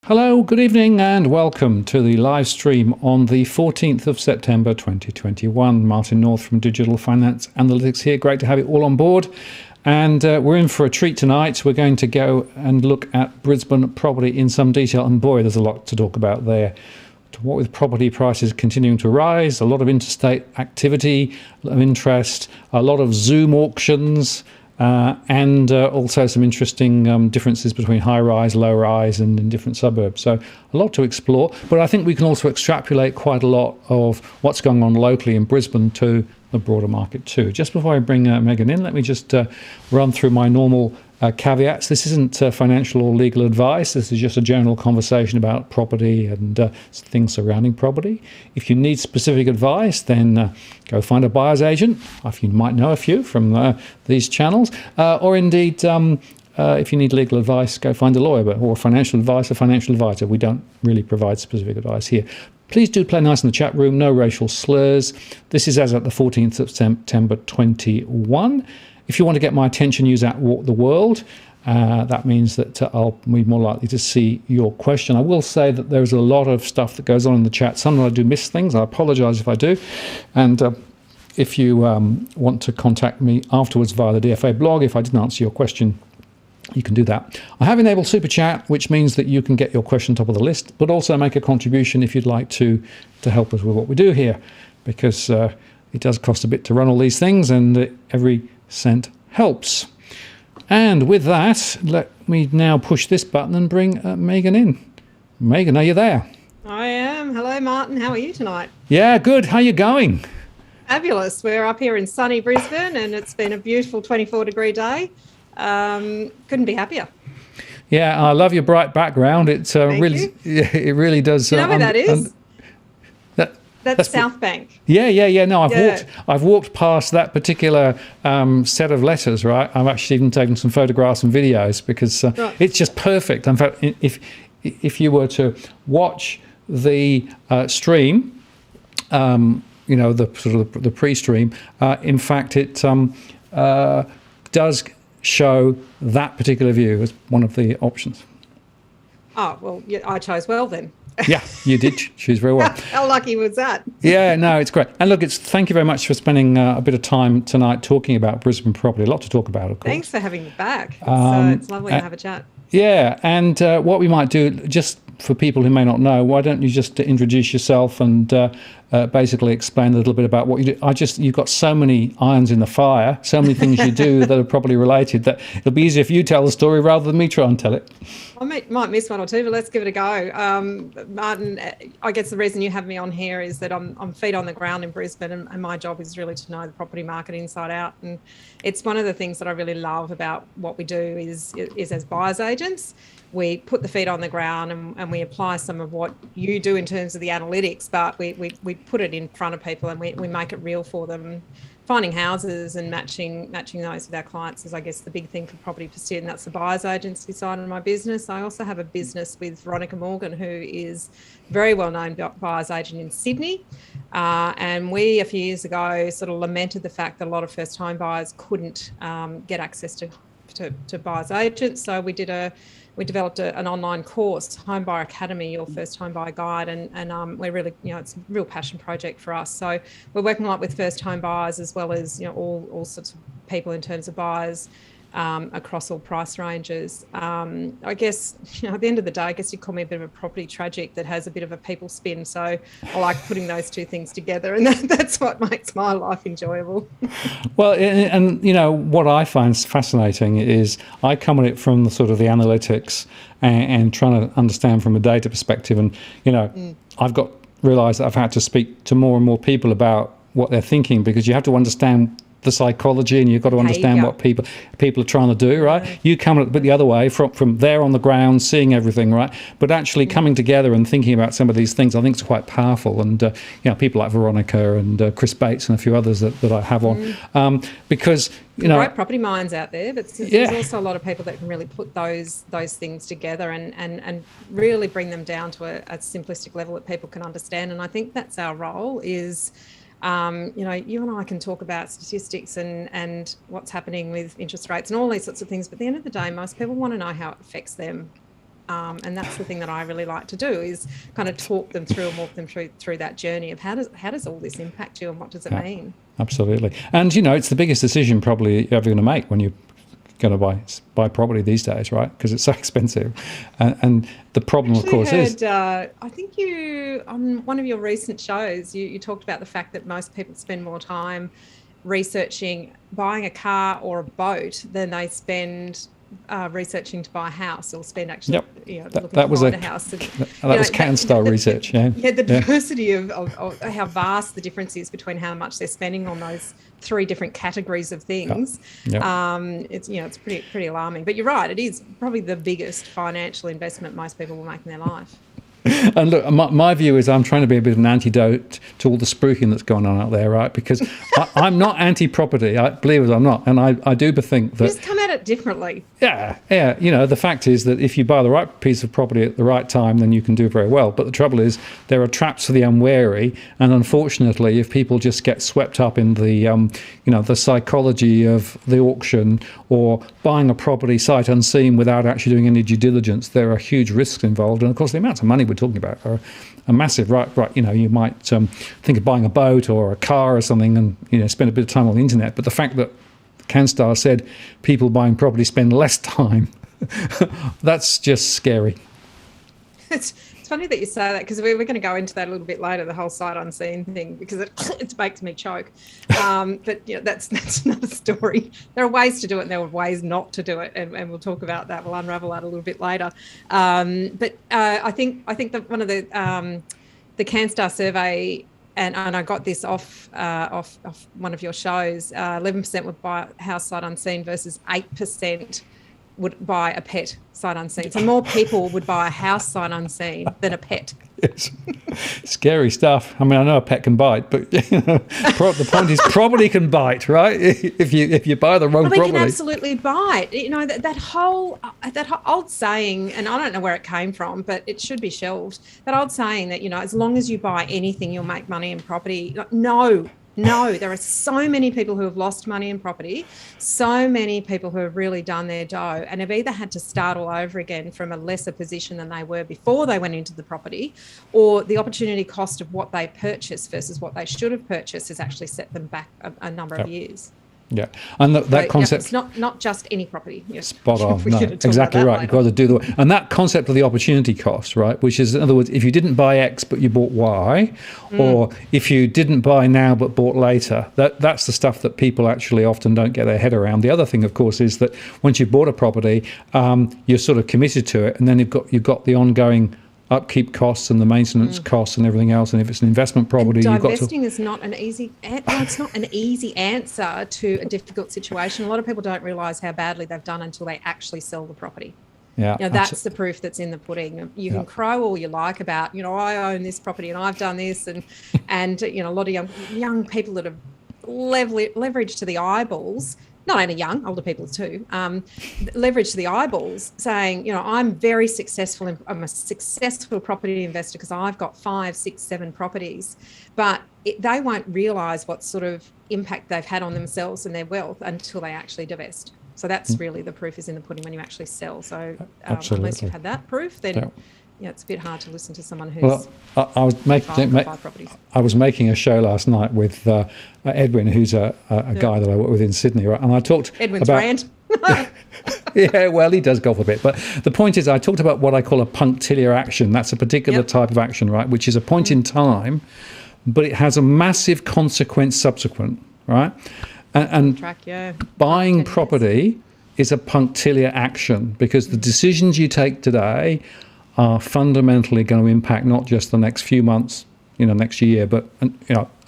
Hello, good evening, and welcome to the live stream on the 14th of September 2021. Martin North from Digital Finance Analytics here. Great to have you all on board. And we're in for a treat tonight. We're going to go and look at Brisbane property in some detail. And boy, there's a lot to talk about there. What with property prices continuing to rise, a lot of interstate activity, a lot of interest, a lot of Zoom auctions, and also some interesting differences between high-rise, low-rise, and in different suburbs. So a lot to explore, but I think we can also extrapolate quite a lot of what's going on locally in Brisbane to the broader market too. Just before I bring Meighan in, let me just run through my normal caveats. This isn't financial or legal advice. This is just a general conversation about property and things surrounding property. If you need specific advice, then go find a buyer's agent. You might know a few from these channels. Or indeed, if you need legal advice, go find a lawyer, or financial advice, a financial advisor. We don't really provide specific advice here. Please do play nice in the chat room. No racial slurs. This is as at the 14th of September 21. If you want to get my attention, use @WalkTheWorld. That means that I'll be more likely to see your question. I will say that there's a lot of stuff that goes on in the chat. Sometimes I do miss things. I apologise if I do. And if you want to contact me afterwards via the DFA blog, if I didn't answer your question, you can do that. I have enabled Super Chat, which means that you can get your question top of the list, but also make a contribution if you'd like to help us with what we do here, because it does cost a bit to run all these things, and every cent helps. And with that, let me now push this button and bring Meighan in. Meighan, are you there? I am. Hello, Martin. How are you tonight? Yeah, good. How are you going? Fabulous. We're up here in sunny Brisbane, and it's been a beautiful 24-degree day. Couldn't be happier. Yeah, I love your bright background. It really does. You know where that is? That's South Bank. Yeah. No, I've walked past that particular set of letters. Right, I've actually even taken some photographs and videos because it's just perfect. In fact, if you were to watch the stream, the sort of the pre-stream, in fact, it does show that particular view as one of the options. Oh, well, yeah, I chose well then. Yeah, you did choose very well. How lucky was that? Yeah, no, it's great. And look, thank you very much for spending a bit of time tonight talking about Brisbane property. A lot to talk about, of course. Thanks for having me back. It's lovely to have a chat. Yeah, and what we might do, just for people who may not know, why don't you just introduce yourself and basically explain a little bit about what you do. You've got so many irons in the fire, so many things you do that are probably related, that it'll be easier if you tell the story rather than me try and tell it. I might miss one or two, but let's give it a go. Martin, I guess the reason you have me on here is that I'm feet on the ground in Brisbane, and my job is really to know the property market inside out. And it's one of the things that I really love about what we do is as buyers agents, we put the feet on the ground and we apply some of what you do in terms of the analytics, but we put it in front of people and we make it real for them. Finding houses and matching those with our clients is, I guess, the big thing for Property Pursuit, and that's the buyer's agency side of my business. I also have a business with Veronica Morgan, who is a very well-known buyer's agent in Sydney. And we, a few years ago, sort of lamented the fact that a lot of first-time buyers couldn't get access to buyer's agents. So we developed an online course, Home Buyer Academy, your first home buyer guide, and we're really, it's a real passion project for us. So we're working a lot with first home buyers as well as, all sorts of people in terms of buyers across all price ranges. I guess, at the end of the day, I guess you call me a bit of a property tragic that has a bit of a people spin. So I like putting those two things together, and that's what makes my life enjoyable. Well, and what I find fascinating is I come at it from the sort of the analytics and trying to understand from a data perspective. And, I've realised that I've had to speak to more and more people about what they're thinking, because you have to understand the psychology, and you've got to understand what people are trying to do, right? You come at it the other way, from there on the ground, seeing everything, right? But actually coming together and thinking about some of these things, I think, is quite powerful. And people like Veronica and Chris Bates and a few others that I have on, because great property minds out there, but there's also a lot of people that can really put those things together and really bring them down to a simplistic level that people can understand. And I think that's our role is. You and I can talk about statistics and what's happening with interest rates and all these sorts of things, but at the end of the day, most people want to know how it affects them. And that's the thing that I really like to do, is kind of talk them through and walk them through that journey of how does all this impact you and what does it mean? Absolutely. And, it's the biggest decision probably you're ever going to make when you're going to buy property these days, right? Because it's so expensive. And the problem, of course, is... I think you, on one of your recent shows, you talked about the fact that most people spend more time researching buying a car or a boat than they spend researching to buy a house, or spend actually looking to buy a house. And, that was CanStar research, the diversity of how vast the difference is between how much they're spending on those three different categories of things. It's pretty alarming. But you're right, it is probably the biggest financial investment most people will make in their life. And look, my view is I'm trying to be a bit of an antidote to all the spooking that's going on out there, right? Because I'm not anti-property, believe it or not, and I do think that... You just come at it differently. Yeah. The fact is that if you buy the right piece of property at the right time, then you can do very well. But the trouble is there are traps for the unwary, and unfortunately, if people just get swept up in the, the psychology of the auction or buying a property sight unseen without actually doing any due diligence, there are huge risks involved. And of course, the amounts of money we're talking about are massive, right? You might think of buying a boat or a car or something and, spend a bit of time on the internet. But the fact that CanStar said people buying property spend less time, that's just scary. It's funny that you say that, because we're going to go into that a little bit later, the whole sight unseen thing, because it makes me choke. But that's another story. There are ways to do it and there are ways not to do it, and we'll talk about that. We'll unravel that a little bit later. But I think that one of the CanStar survey, and I got this off one of your shows, 11% would buy a house sight unseen versus 8% would buy a pet sight unseen. So more people would buy a house sight unseen than a pet. Yes. Scary stuff. I mean, I know a pet can bite, but the point is property can bite, right? If you buy the wrong property. They can absolutely bite. That whole old saying, and I don't know where it came from, but it should be shelved. That old saying that, as long as you buy anything, you'll make money in property. No, there are so many people who have lost money in property, so many people who have really done their dough and have either had to start all over again from a lesser position than they were before they went into the property, or the opportunity cost of what they purchased versus what they should have purchased has actually set them back a number of years. Yeah, and that concept... It's not just any property. Spot on. No, exactly right. You've got to do and that concept of the opportunity cost, right, which is, in other words, if you didn't buy X but you bought Y, or if you didn't buy now but bought later, that's the stuff that people actually often don't get their head around. The other thing, of course, is that once you've bought a property, you're sort of committed to it, and then you've got the ongoing upkeep costs and the maintenance costs and everything else. And if it's an investment property, you've got to... Divesting is not an easy... it's not an easy answer to a difficult situation. A lot of people don't realise how badly they've done until they actually sell the property. Yeah, that's the proof that's in the pudding. You can crow all you like about, I own this property and I've done this, and a lot of young people that have leveraged to the eyeballs. Not only young, older people too, leverage to the eyeballs, saying, I'm very successful. I'm a successful property investor because I've got 5, 6, 7 properties. But they won't realise what sort of impact they've had on themselves and their wealth until they actually divest. So that's really the proof is in the pudding when you actually sell. So unless you've had that proof, then... it's a bit hard to listen to someone who's... Well, I was making a show last night with Edwin, who's a guy that I work with in Sydney, right? And I talked Edwin's about... brand. Yeah, well, he does golf a bit. But the point is, I talked about what I call a punctiliar action. That's a particular type of action, right? Which is a point in time, but it has a massive consequence subsequent, right? And buying property is a punctiliar action, because the decisions you take today are fundamentally going to impact not just the next few months, next year, but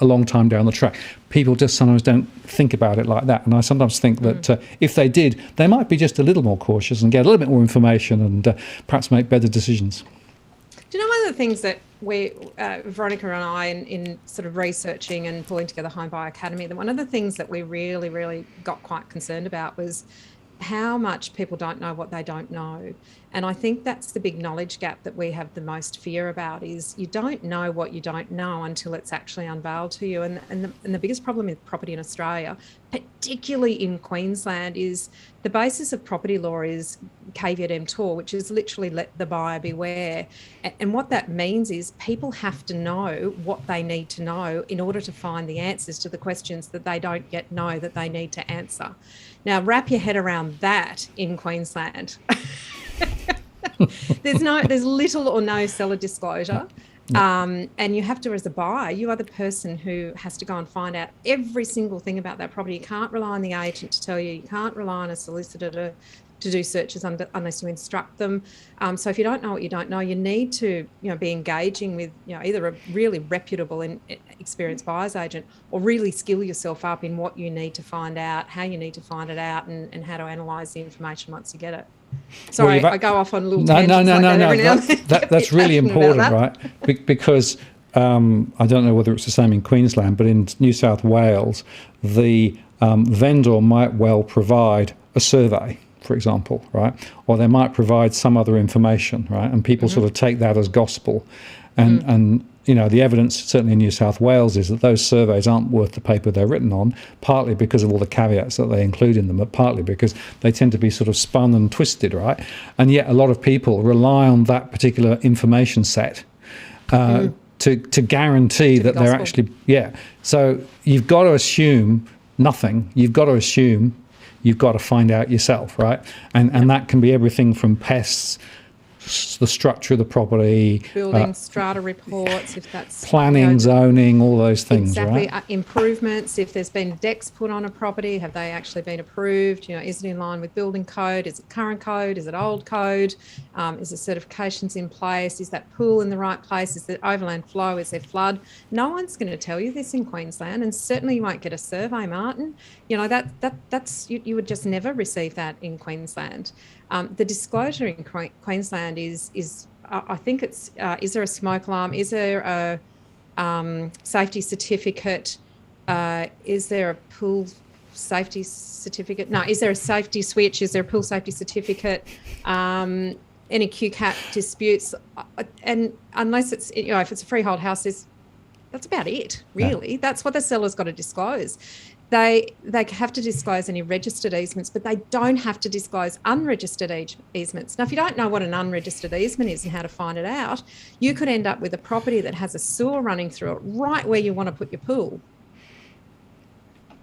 a long time down the track. People just sometimes don't think about it like that, and I sometimes think that if they did, they might be just a little more cautious and get a little bit more information and perhaps make better decisions. Do you know one of the things that Veronica and I, in sort of researching and pulling together Home Buyer Academy, that one of the things that we really, really got quite concerned about was how much people don't know what they don't know. And I think that's the big knowledge gap that we have the most fear about, is you don't know what you don't know until it's actually unveiled to you. And the biggest problem with property in Australia, particularly in Queensland, is the basis of property law is caveat emptor, which is literally let the buyer beware. And what that means is people have to know what they need to know in order to find the answers to the questions that they don't yet know that they need to answer. Now, wrap your head around that in Queensland. There's little or no seller disclosure. And you have to, as a buyer, you are the person who has to go and find out every single thing about that property. You can't rely on the agent to tell you. You can't rely on a solicitor to do searches unless you instruct them. So if you don't know what you don't know, you need to be engaging with either a really reputable and experienced buyer's agent, or really skill yourself up in what you need to find out, how you need to find it out, and how to analyse the information once you get it. Sorry, I go off on little tangents No. That's really important, right? Because I don't know whether it's the same in Queensland, but in New South Wales, the vendor might well provide a survey, for example, right? Or they might provide some other information, right? And people sort of take that as gospel. And the evidence, certainly in New South Wales, is that those surveys aren't worth the paper they're written on, partly because of all the caveats that they include in them, but partly because they tend to be sort of spun and twisted, right? And yet a lot of people rely on that particular information set to guarantee that they're actually, So you've got to assume nothing. You've got to assume you've got to find out yourself, right? And that can be everything from pests, the structure of the property, building strata reports, if that's planning, zoning, all those things, exactly, right? Improvements, if there's been decks put on a property, have they actually been approved? Is it in line with building code? Is it current code? Is it old code? Is the certifications in place? Is that pool in the right place? Is there overland flow? Is there flood? No one's going to tell you this in Queensland, and certainly you won't get a survey, Martin. That's you would just never receive that in Queensland. The disclosure in Queensland is I think it's, is there a smoke alarm? Is there a safety certificate? Is there a pool safety certificate? No, is there a safety switch? Is there a pool safety certificate? Any QCAT disputes? And unless it's, if it's a freehold house, that's about it, really. Yeah. That's what the seller's got to disclose. They have to disclose any registered easements, but they don't have to disclose unregistered easements. Now, if you don't know what an unregistered easement is and how to find it out, you could end up with a property that has a sewer running through it right where you want to put your pool.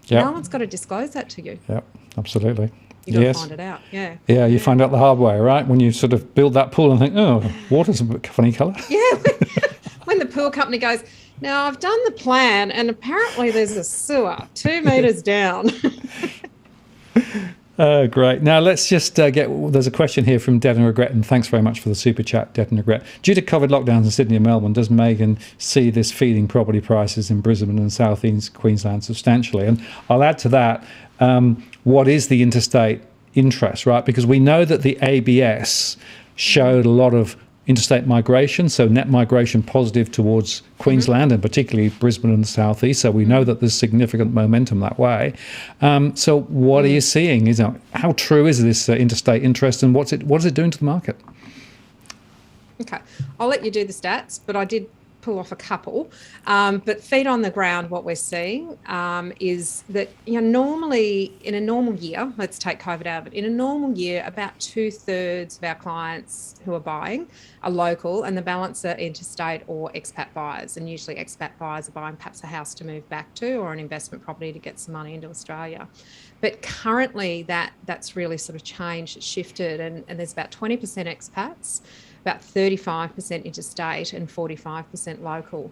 Yep. No one's got to disclose that to you. Yep, absolutely. You got to find it out, yeah. Yeah, you find out the hard way, right? When you sort of build that pool and think, oh, water's a bit funny colour. Yeah, when the pool company goes, now, I've done the plan, and apparently there's a sewer 2 metres down. Great. Now, let's just there's a question here from Dead and Regret, and thanks very much for the super chat, Dead and Regret. Due to COVID lockdowns in Sydney and Melbourne, does Meighan see this feeding property prices in Brisbane and South East Queensland substantially? And I'll add to that, what is the interstate interest, right? Because we know that the ABS showed a lot of interstate migration, so net migration positive towards Queensland and particularly Brisbane and the southeast. So we know that there's significant momentum that way. So what are you seeing? How true is this interstate interest, and what is it doing to the market? Okay, I'll let you do the stats, but I did pull off a couple. But feet on the ground, what we're seeing is that, normally in a normal year, let's take COVID out of it, in a normal year, about 2/3 of our clients who are buying are local, and the balance are interstate or expat buyers. And usually expat buyers are buying perhaps a house to move back to, or an investment property to get some money into Australia. But currently that's really sort of changed, it's shifted, and there's about 20% expats, about 35% interstate, and 45% local.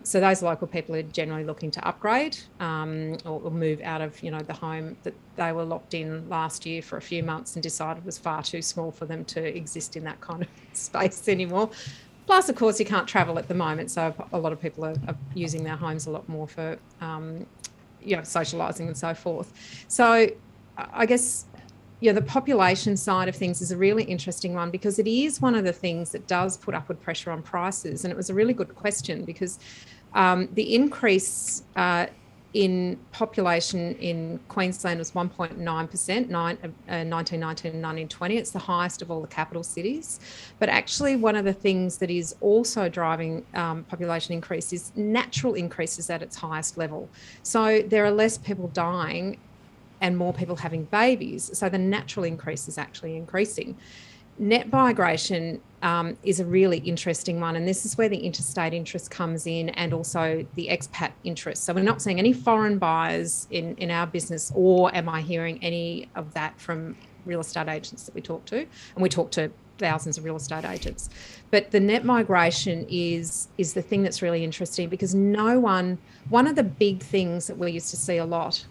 So those local people are generally looking to upgrade or move out of, the home that they were locked in last year for a few months and decided was far too small for them to exist in that kind of space anymore. Plus, of course, you can't travel at the moment, so a lot of people are using their homes a lot more for, socialising and so forth. So I guess, the population side of things is a really interesting one, because it is one of the things that does put upward pressure on prices. And it was a really good question, because the increase in population in Queensland was 1.9%, 1919 and 1920. It's the highest of all the capital cities. But actually, one of the things that is also driving population increase is natural increases at its highest level. So there are less people dying and more people having babies. So the natural increase is actually increasing. Net migration is a really interesting one, and this is where the interstate interest comes in, and also the expat interest. So we're not seeing any foreign buyers in our business, or am I hearing any of that from real estate agents that we talk to? And we talk to thousands of real estate agents. But the net migration is the thing that's really interesting, because one of the big things that we used to see a lot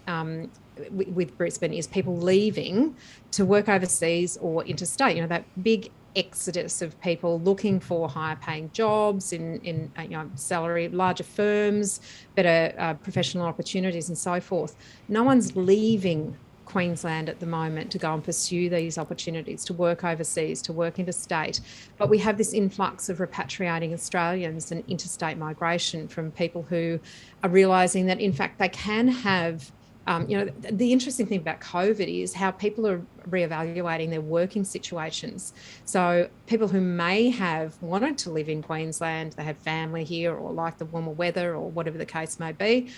with Brisbane is people leaving to work overseas or interstate. That big exodus of people looking for higher paying jobs in salary, larger firms, better professional opportunities and so forth. No one's leaving Queensland at the moment to go and pursue these opportunities, to work overseas, to work interstate. But we have this influx of repatriating Australians and interstate migration from people who are realising that, in fact, they can have the interesting thing about COVID is how people are reevaluating their working situations. So people who may have wanted to live in Queensland, they have family here or like the warmer weather or whatever the case may be,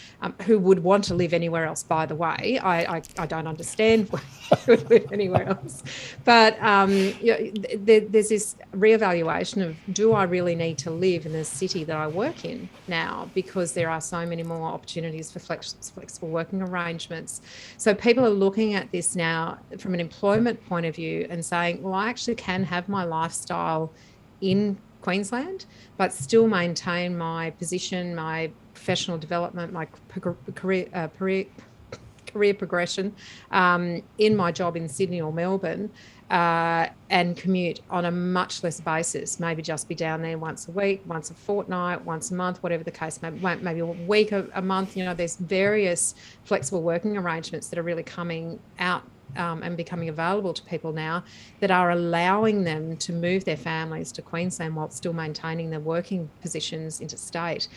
who would want to live anywhere else, by the way. I don't understand why you would live anywhere else. But there's this reevaluation of, do I really need to live in the city that I work in now? Because there are so many more opportunities for flexible working arrangements. So people are looking at this now from an employment point of view and saying, well, I actually can have my lifestyle in Queensland, but still maintain my position, my professional development, my career progression in my job in Sydney or Melbourne, and commute on a much less basis, maybe just be down there once a week, once a fortnight, once a month, whatever the case may be, maybe a week, a month. There's various flexible working arrangements that are really coming out and becoming available to people now that are allowing them to move their families to Queensland while still maintaining their working positions interstate.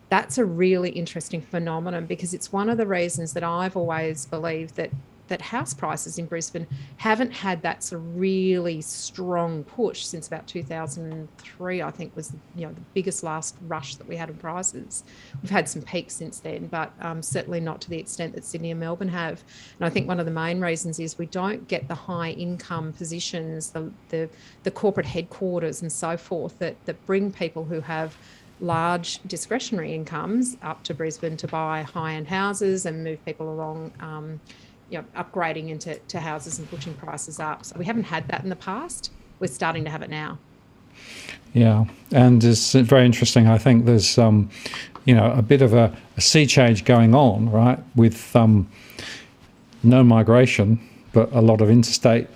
That's a really interesting phenomenon, because it's one of the reasons that I've always believed that house prices in Brisbane haven't had that sort of really strong push since about 2003, I think, was the biggest last rush that we had in prices. We've had some peaks since then, but certainly not to the extent that Sydney and Melbourne have. And I think one of the main reasons is we don't get the high income positions, the corporate headquarters and so forth that bring people who have large discretionary incomes up to Brisbane to buy high-end houses and move people along upgrading into houses and pushing prices up. So we haven't had that in the past. We're starting to have it now. Yeah, and it's very interesting. I think there's a bit of a sea change going on, right, with no migration, but a lot of interstate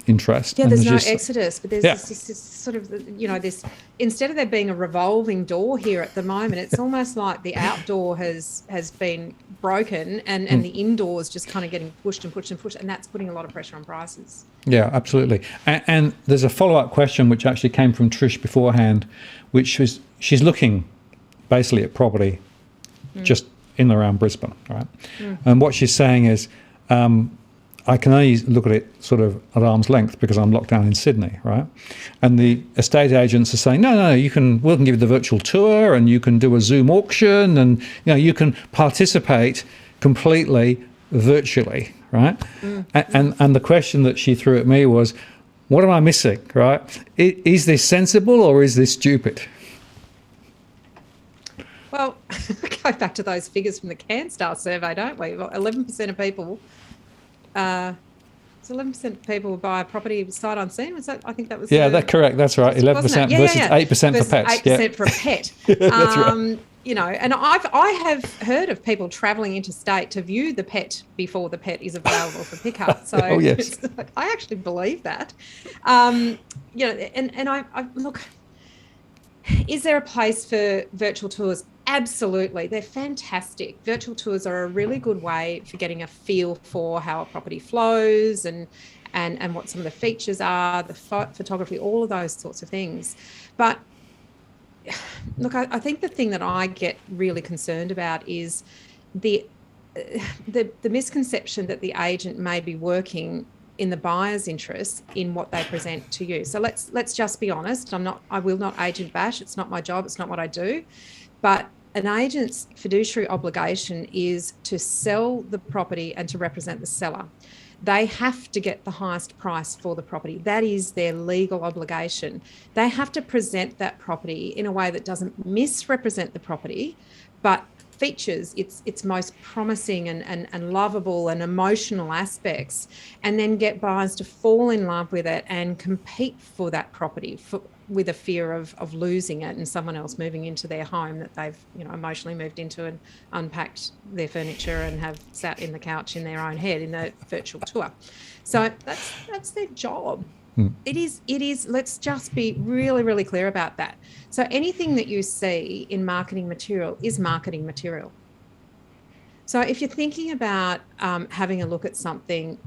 interest. Yeah, there's no exodus, but there's this sort of, this, instead of there being a revolving door here at the moment, it's almost like the outdoor has been broken and the indoors just kind of getting pushed and pushed and pushed, and that's putting a lot of pressure on prices. Yeah, absolutely. And there's a follow-up question which actually came from Trish beforehand, which was, she's looking basically at property just in and around Brisbane, right? And what she's saying is, I can only look at it sort of at arm's length because I'm locked down in Sydney, right? And the estate agents are saying, no, we can give you the virtual tour, and you can do a Zoom auction, and you can participate completely virtually, right? And the question that she threw at me was, what am I missing, right? Is this sensible or is this stupid? Well, go back to those figures from the CanStar survey, don't we? Well, 11% of people. So 11% of people buy a property sight unseen. Was that? I think that was. Yeah, that's correct. That's right. 11% versus 8% for pets. 8% for a pet. That's right. And I have heard of people travelling interstate to view the pet before the pet is available for pickup. So yes. I actually believe that. And I look. Is there a place for virtual tours? Absolutely. They're fantastic. Virtual tours are a really good way for getting a feel for how a property flows and what some of the features are, the photography, all of those sorts of things. But look, I think the thing that I get really concerned about is the misconception that the agent may be working in the buyer's interest in what they present to you. So let's just be honest. I will not agent bash. It's not my job. It's not what I do. But an agent's fiduciary obligation is to sell the property and to represent the seller. They have to get the highest price for the property. That is their legal obligation. They have to present that property in a way that doesn't misrepresent the property, but features its most promising and lovable and emotional aspects, and then get buyers to fall in love with it and compete for that property with a fear of losing it and someone else moving into their home that they've emotionally moved into and unpacked their furniture and have sat in the couch in their own head in the virtual tour. So that's their job. It is, let's just be really, really clear about that. So anything that you see in marketing material is marketing material. So if you're thinking about having a look at something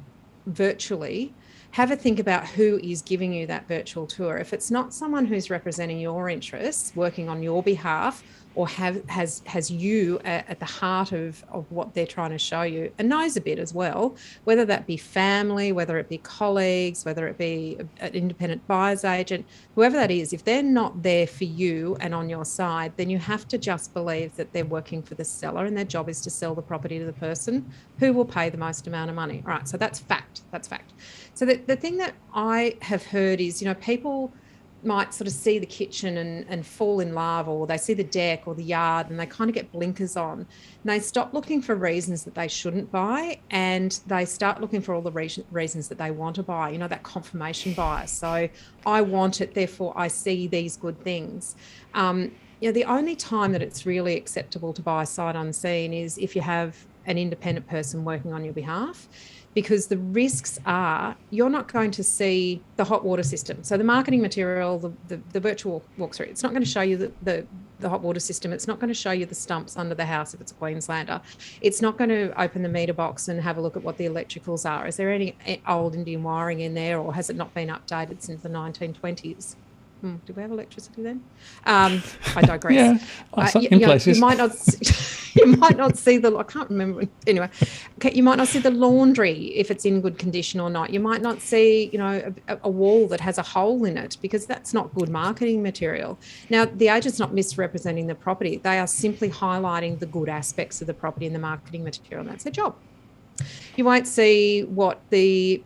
virtually, have a think about who is giving you that virtual tour. If it's not someone who's representing your interests, working on your behalf, or has you at the heart of what they're trying to show you, and knows a bit as well, whether that be family, whether it be colleagues, whether it be an independent buyer's agent, whoever that is, if they're not there for you and on your side, then you have to just believe that they're working for the seller and their job is to sell the property to the person who will pay the most amount of money. All right, so that's fact. That's fact. So the thing that I have heard is, people might sort of see the kitchen and fall in love, or they see the deck or the yard and they kind of get blinkers on, and they stop looking for reasons that they shouldn't buy, and they start looking for all the reasons that they want to buy, that confirmation bias. So I want it, therefore I see these good things. The only time that it's really acceptable to buy sight unseen is if you have an independent person working on your behalf, because the risks are you're not going to see the hot water system. So the marketing material, the virtual walkthrough, it's not going to show you the hot water system. It's not going to show you the stumps under the house if it's a Queenslander. It's not going to open the meter box and have a look at what the electricals are. Is there any old Indian wiring in there, or has it not been updated since the 1920s? Do we have electricity then? I digress. In places. You might not see the, I can't remember. Anyway, okay, you might not see the laundry if it's in good condition or not. You might not see, a wall that has a hole in it, because that's not good marketing material. Now, the agent's not misrepresenting the property. They are simply highlighting the good aspects of the property in the marketing material, and that's their job. You won't see what the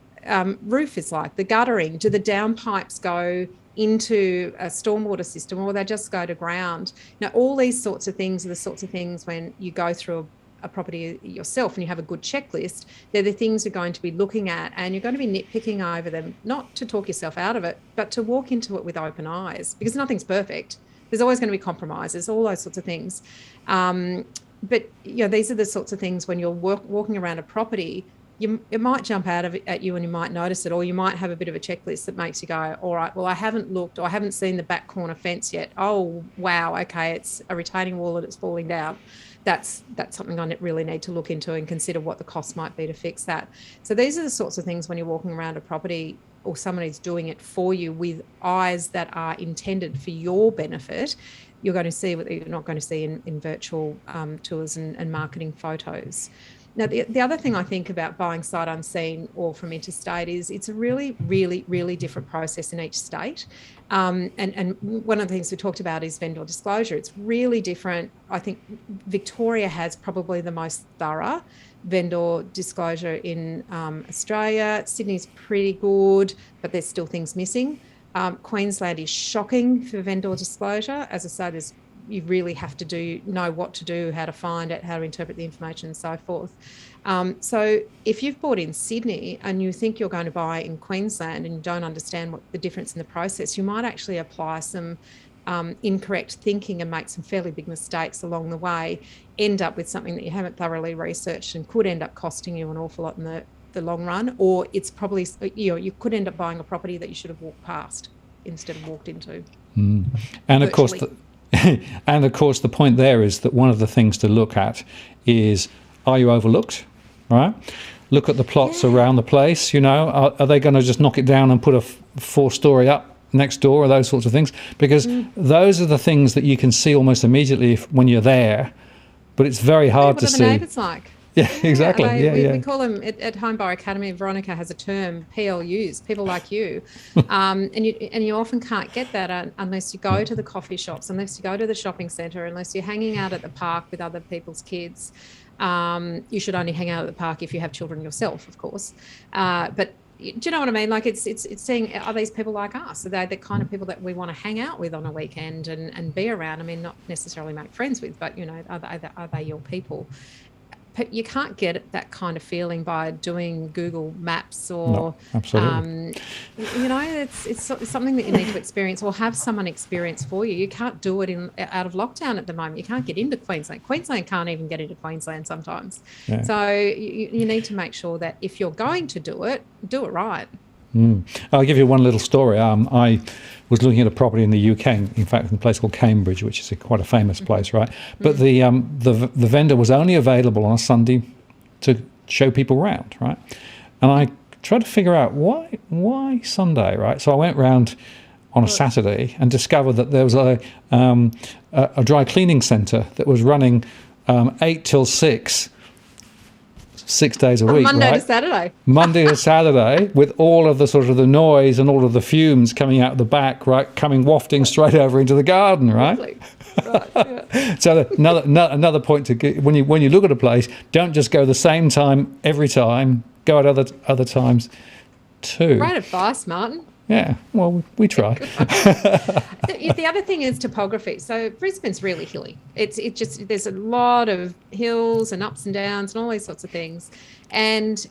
roof is like, the guttering. Do the downpipes go into a stormwater system, or they just go to ground? Now, all these sorts of things are the sorts of things when you go through a property yourself and you have a good checklist, they're the things you're going to be looking at, and you're going to be nitpicking over them, not to talk yourself out of it, but to walk into it with open eyes, because nothing's perfect. There's always going to be compromises, all those sorts of things. But these are the sorts of things when you're walking around a property, it might jump out at you and you might notice it, or you might have a bit of a checklist that makes you go, all right, well, I haven't looked, or I haven't seen the back corner fence yet. Oh, wow, okay, it's a retaining wall and it's falling down. That's something I really need to look into and consider what the cost might be to fix that. So these are the sorts of things when you're walking around a property, or somebody's doing it for you with eyes that are intended for your benefit, you're going to see what you're not going to see in virtual tours and marketing photos. Now, the other thing I think about buying sight unseen or from interstate is it's a really, really, really different process in each state. And one of the things we talked about is vendor disclosure. It's really different. I think Victoria has probably the most thorough vendor disclosure in Australia. Sydney's pretty good, but there's still things missing. Queensland is shocking for vendor disclosure. As I say, you really have to know what to do, how to find it, how to interpret the information and so forth. So if you've bought in Sydney and you think you're going to buy in Queensland and you don't understand what the difference in the process, you might actually apply some incorrect thinking and make some fairly big mistakes along the way, end up with something that you haven't thoroughly researched and could end up costing you an awful lot in the long run, or it's probably, you could end up buying a property that you should have walked past instead of walked into. And of course, the point there is that one of the things to look at is, are you overlooked, right? Look at the plots around the place, are they going to just knock it down and put a 4-story up next door, or those sorts of things? Because those are the things that you can see almost immediately when you're there, but it's very hard to see. What are the neighbours like? Yeah, exactly. We call them at Home Buyer Academy. Veronica has a term, PLUs, people like you, and you often can't get that unless you go to the coffee shops, unless you go to the shopping centre, unless you're hanging out at the park with other people's kids. You should only hang out at the park if you have children yourself, of course. But do you know what I mean? Like it's seeing, are these people like us? Are they the kind of people that we want to hang out with on a weekend and be around? I mean, not necessarily make friends with, but, you know, are they your people? But you can't get that kind of feeling by doing Google Maps or, No, absolutely. you know, it's something that you need to experience or have someone experience for you. You can't do it out of lockdown at the moment. You can't get into Queensland. Queensland can't even get into Queensland sometimes. Yeah. So you need to make sure that if you're going to do it right. I'll give you one little story. I was looking at a property in the UK, in fact, in a place called Cambridge, which is quite a famous place, right? But the vendor was only available on a Sunday to show people around, right? And I tried to figure out why Sunday, right? So I went round on a Saturday and discovered that there was a dry cleaning centre that was running 8 till 6. 6 days a week, Monday right? to Saturday. Monday to Saturday, with all of the sort of the noise and all of the fumes coming out the back, right, coming wafting straight over into the garden, right? Right, yeah. So another point to get, when you look at a place, don't just go the same time every time. Go at other times too. Great advice, Martin. Yeah, well, we try. The other thing is topography. So Brisbane's really hilly. It just there's a lot of hills and ups and downs and all these sorts of things, and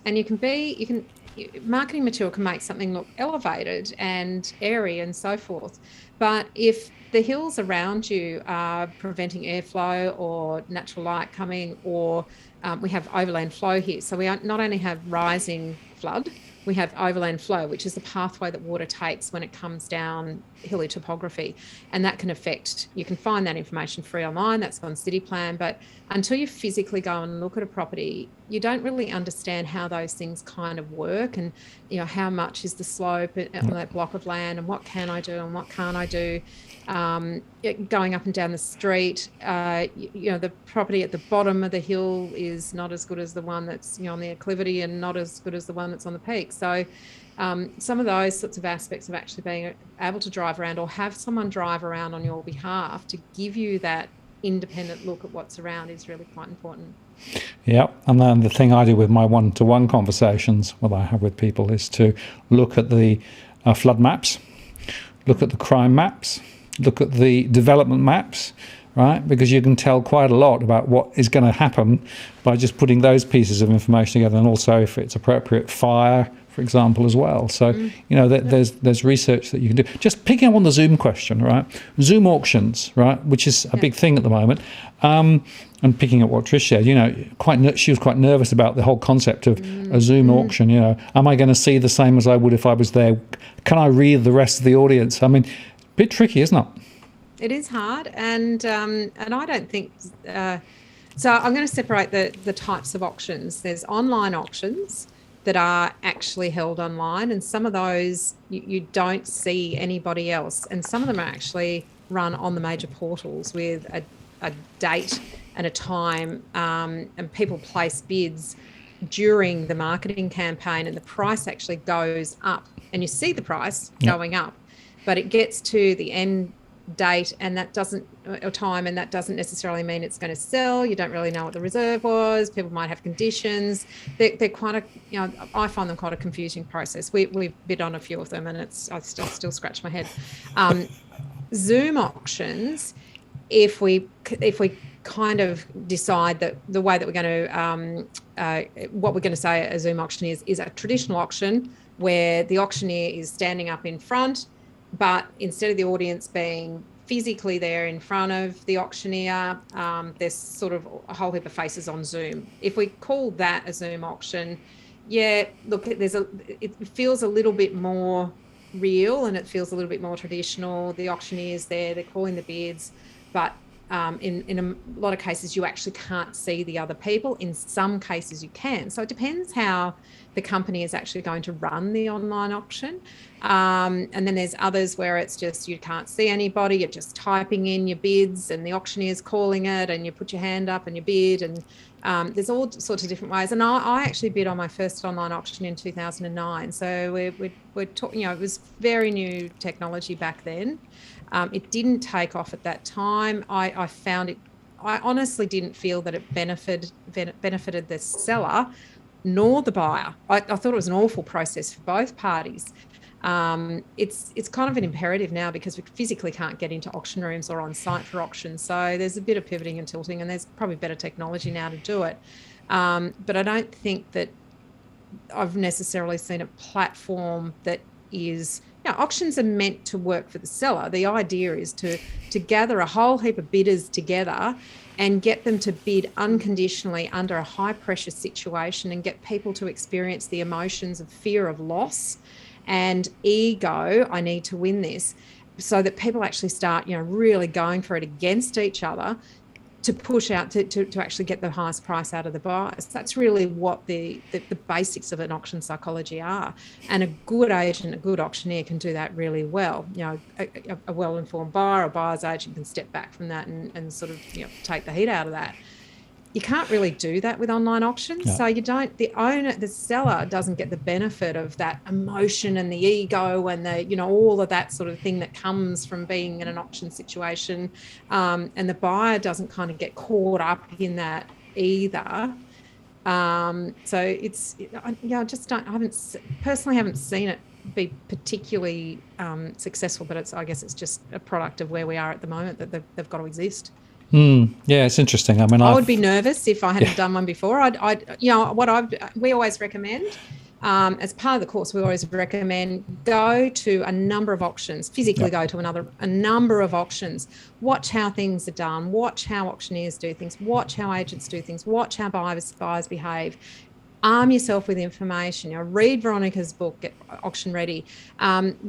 marketing material can make something look elevated and airy and so forth, but if the hills around you are preventing airflow or natural light coming, or we have overland flow here, so we not only have rising flood, we have overland flow, which is the pathway that water takes when it comes down hilly topography. And that can affect, you can find that information free online, that's on City Plan, but until you physically go and look at a property, you don't really understand how those things kind of work, and, you know, how much is the slope on that block of land, and what can I do and what can't I do. Going up and down the street, you know, the property at the bottom of the hill is not as good as the one that's, you know, on the acclivity, and not as good as the one that's on the peak. So some of those sorts of aspects of actually being able to drive around or have someone drive around on your behalf to give you that independent look at what's around is really quite important. Yeah, and then the thing I do with my one-to-one conversations, what I have with people, is to look at the flood maps, look at the crime maps, look at the development maps, right? Because you can tell quite a lot about what is going to happen by just putting those pieces of information together, and also if it's appropriate, fire, for example, as well. So, you know, there's research that you can do. Just picking up on the Zoom question, right? Zoom auctions, right, which is a big thing at the moment. And picking up what Trish said, you know, she was quite nervous about the whole concept of a Zoom auction. You know, am I going to see the same as I would if I was there? Can I read the rest of the audience? I mean, a bit tricky, isn't it? It is hard, and I don't think. So I'm going to separate the types of auctions. There's online auctions that are actually held online, and some of those you don't see anybody else, and some of them are actually run on the major portals with a date and a time, and people place bids during the marketing campaign, and the price actually goes up, and you see the price going up, but it gets to the end date and that doesn't necessarily mean it's going to sell. You don't really know what the reserve was. People might have conditions. They're quite I find them quite a confusing process. We've bid on a few of them, and I still scratch my head. Zoom auctions, if we kind of decide that the way that we're going to what we're going to say a Zoom auction is a traditional auction where the auctioneer is standing up in front, but instead of the audience being physically there in front of the auctioneer, there's sort of a whole heap of faces on Zoom. If we call that a Zoom auction, look, it feels a little bit more real, and it feels a little bit more traditional. The auctioneer's there, they're calling the bids, but in a lot of cases you actually can't see the other people. In some cases you can. So it depends how the company is actually going to run the online auction. And then there's others where it's just you can't see anybody, you're just typing in your bids and the auctioneer's calling it, and you put your hand up and you bid, and There's all sorts of different ways. And I actually bid on my first online auction in 2009. So we're talking, it was very new technology back then. It didn't take off at that time. I found it, I honestly didn't feel that it benefited the seller nor the buyer. I thought it was an awful process for both parties. It's kind of an imperative now because we physically can't get into auction rooms or on site for auction. So there's a bit of pivoting and tilting, and there's probably better technology now to do it. But I don't think that I've necessarily seen a platform that is, auctions are meant to work for the seller. The idea is to gather a whole heap of bidders together and get them to bid unconditionally under a high pressure situation and get people to experience the emotions of fear of loss and ego, I need to win this, so that people actually start, really going for it against each other to push out to actually get the highest price out of the buyers. That's really what the basics of an auction psychology are. And a good agent, a good auctioneer can do that really well. A well-informed buyer or buyer's agent can step back from that and sort of take the heat out of that. You can't really do that with online auctions. No. So the seller doesn't get the benefit of that emotion and the ego and the, all of that sort of thing that comes from being in an auction situation. And the buyer doesn't kind of get caught up in that either. So I haven't seen it be particularly successful, but I guess it's just a product of where we are at the moment, that they've got to exist. Yeah, it's interesting. I mean, I would be nervous if I hadn't done one before. We always recommend, as part of the course, we always recommend go to a number of auctions, physically go to a number of auctions, watch how things are done, watch how auctioneers do things, watch how agents do things, watch how buyers behave. Arm yourself with information. Read Veronica's book, Get Auction Ready.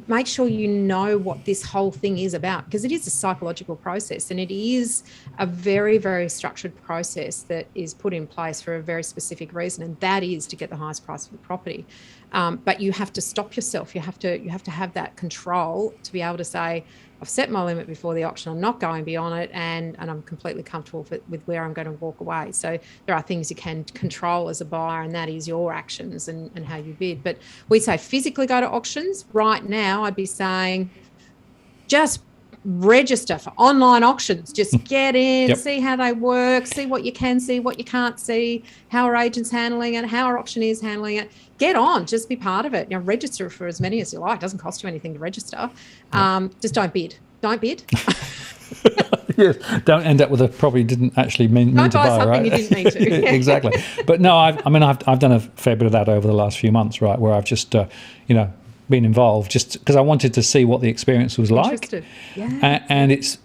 Make sure you know what this whole thing is about, because it is a psychological process and it is a very, very structured process that is put in place for a very specific reason, and that is to get the highest price for the property. But you have to stop yourself. You have to have that control to be able to say, I've set my limit before the auction, I'm not going beyond it, and I'm completely comfortable with where I'm going to walk away. So there are things you can control as a buyer, and that is your actions and how you bid. But we say physically go to auctions. Right now, I'd be saying just register for online auctions. Just get in, see how they work, see what you can see, what you can't see, how are agents handling it, how are auctioneers handling it. Get on, just be part of it. Register for as many as you like. It doesn't cost you anything to register. Just don't bid. Don't bid. Yes, don't end up with a probably didn't actually mean to buy, something right? You didn't need to. Exactly. But no, I've done a fair bit of that over the last few months, right? Where I've just been involved just because I wanted to see what the experience was like. Interested. Yeah. And it's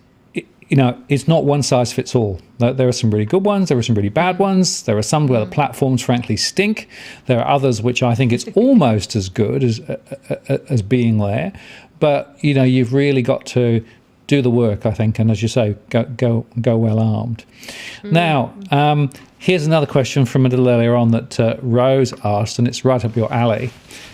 not one size fits all. There are some really good ones. There are some really bad ones. There are some where the platforms frankly stink. There are others which I think it's almost as good as being there. But you've really got to do the work, I think, and as you say, go well armed. Now, here's another question from a little earlier on that Rose asked, and it's right up your alley.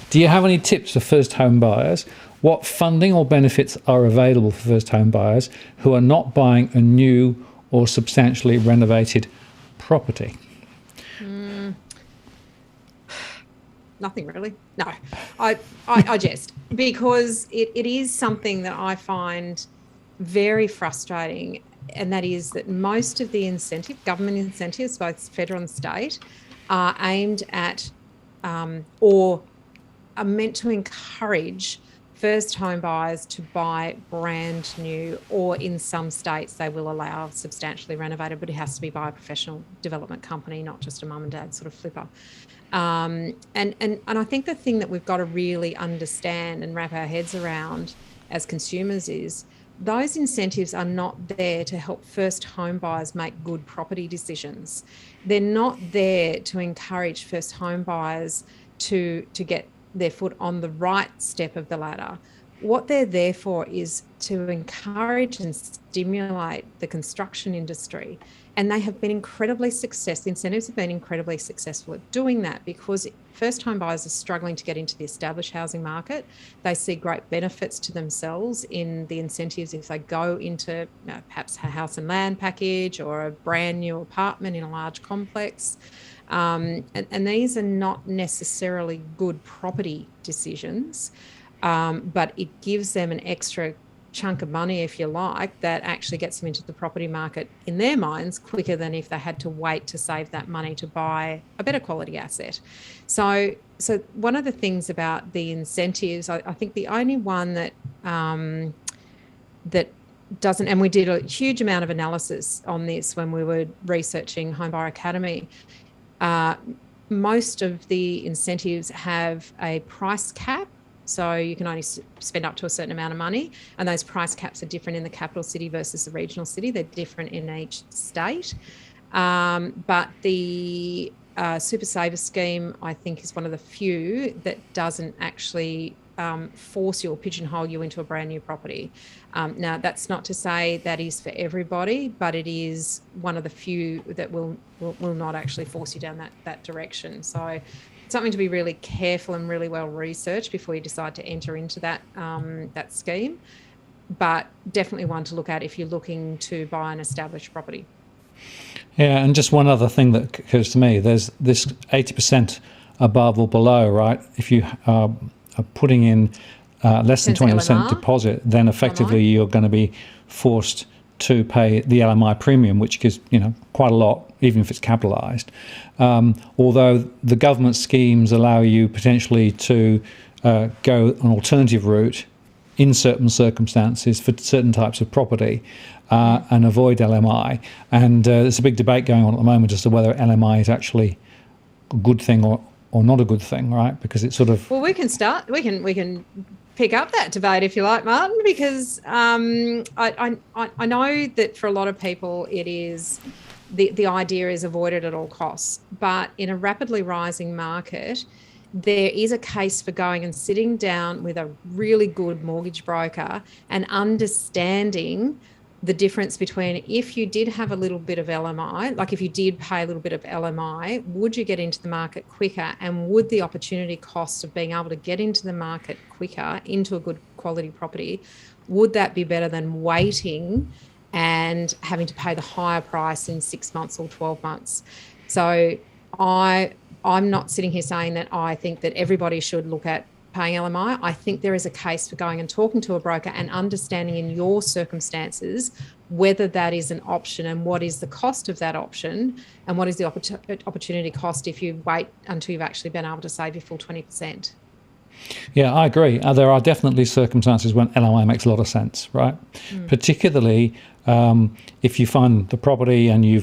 Do you have any tips for first home buyers? What funding or benefits are available for first home buyers who are not buying a new or substantially renovated property? Nothing really. No, I jest, because it is something that I find very frustrating, and that is that most of the government incentives, both federal and state, are aimed at or are meant to encourage first home buyers to buy brand new, or in some states they will allow substantially renovated, but it has to be by a professional development company, not just a mum and dad sort of flipper. And I think the thing that we've got to really understand and wrap our heads around as consumers is those incentives are not there to help first home buyers make good property decisions. They're not there to encourage first home buyers to get their foot on the right step of the ladder. what they're there for is to encourage and stimulate the construction industry. And they have been incentives have been incredibly successful at doing that, because first home buyers are struggling to get into the established housing market. They see great benefits to themselves in the incentives if they go into perhaps a house and land package or a brand new apartment in a large complex. And these are not necessarily good property decisions, but it gives them an extra chunk of money, if you like, that actually gets them into the property market in their minds quicker than if they had to wait to save that money to buy a better quality asset. So one of the things about the incentives, I think the only one that that doesn't, and we did a huge amount of analysis on this when we were researching Homebuyer Academy, most of the incentives have a price cap. So you can only spend up to a certain amount of money, and those price caps are different in the capital city versus the regional city. They're different in each state. But the Super Saver scheme, I think, is one of the few that doesn't actually force you or pigeonhole you into a brand new property. Now, that's not to say that is for everybody, but it is one of the few that will not actually force you down that direction. So something to be really careful and really well researched before you decide to enter into that scheme, but definitely one to look at if you're looking to buy an established property. Yeah, and just one other thing that occurs to me, there's this 80% above or below, right? If you are putting in less than 20% deposit, then effectively LMI, you're going to be forced to pay the LMI premium, which is, quite a lot, even if it's capitalised. Although the government schemes allow you potentially to go an alternative route in certain circumstances for certain types of property and avoid LMI. And there's a big debate going on at the moment as to whether LMI is actually a good thing or not a good thing, right? Because it's sort of... Well, we can pick up that debate if you like, Martin, because I know that for a lot of people it is the idea is avoided at all costs, but in a rapidly rising market there is a case for going and sitting down with a really good mortgage broker and understanding the difference between, if you did have a little bit of LMI, like if you did pay a little bit of LMI, would you get into the market quicker, and would the opportunity cost of being able to get into the market quicker into a good quality property, would that be better than waiting and having to pay the higher price in 6 months or 12 months? So I'm not sitting here saying that I think that everybody should look at paying LMI. I think there is a case for going and talking to a broker and understanding in your circumstances whether that is an option and what is the cost of that option and what is the opportunity cost if you wait until you've actually been able to save your full 20%. Yeah, I agree. There are definitely circumstances when LMI makes a lot of sense, right? Particularly if you find the property and you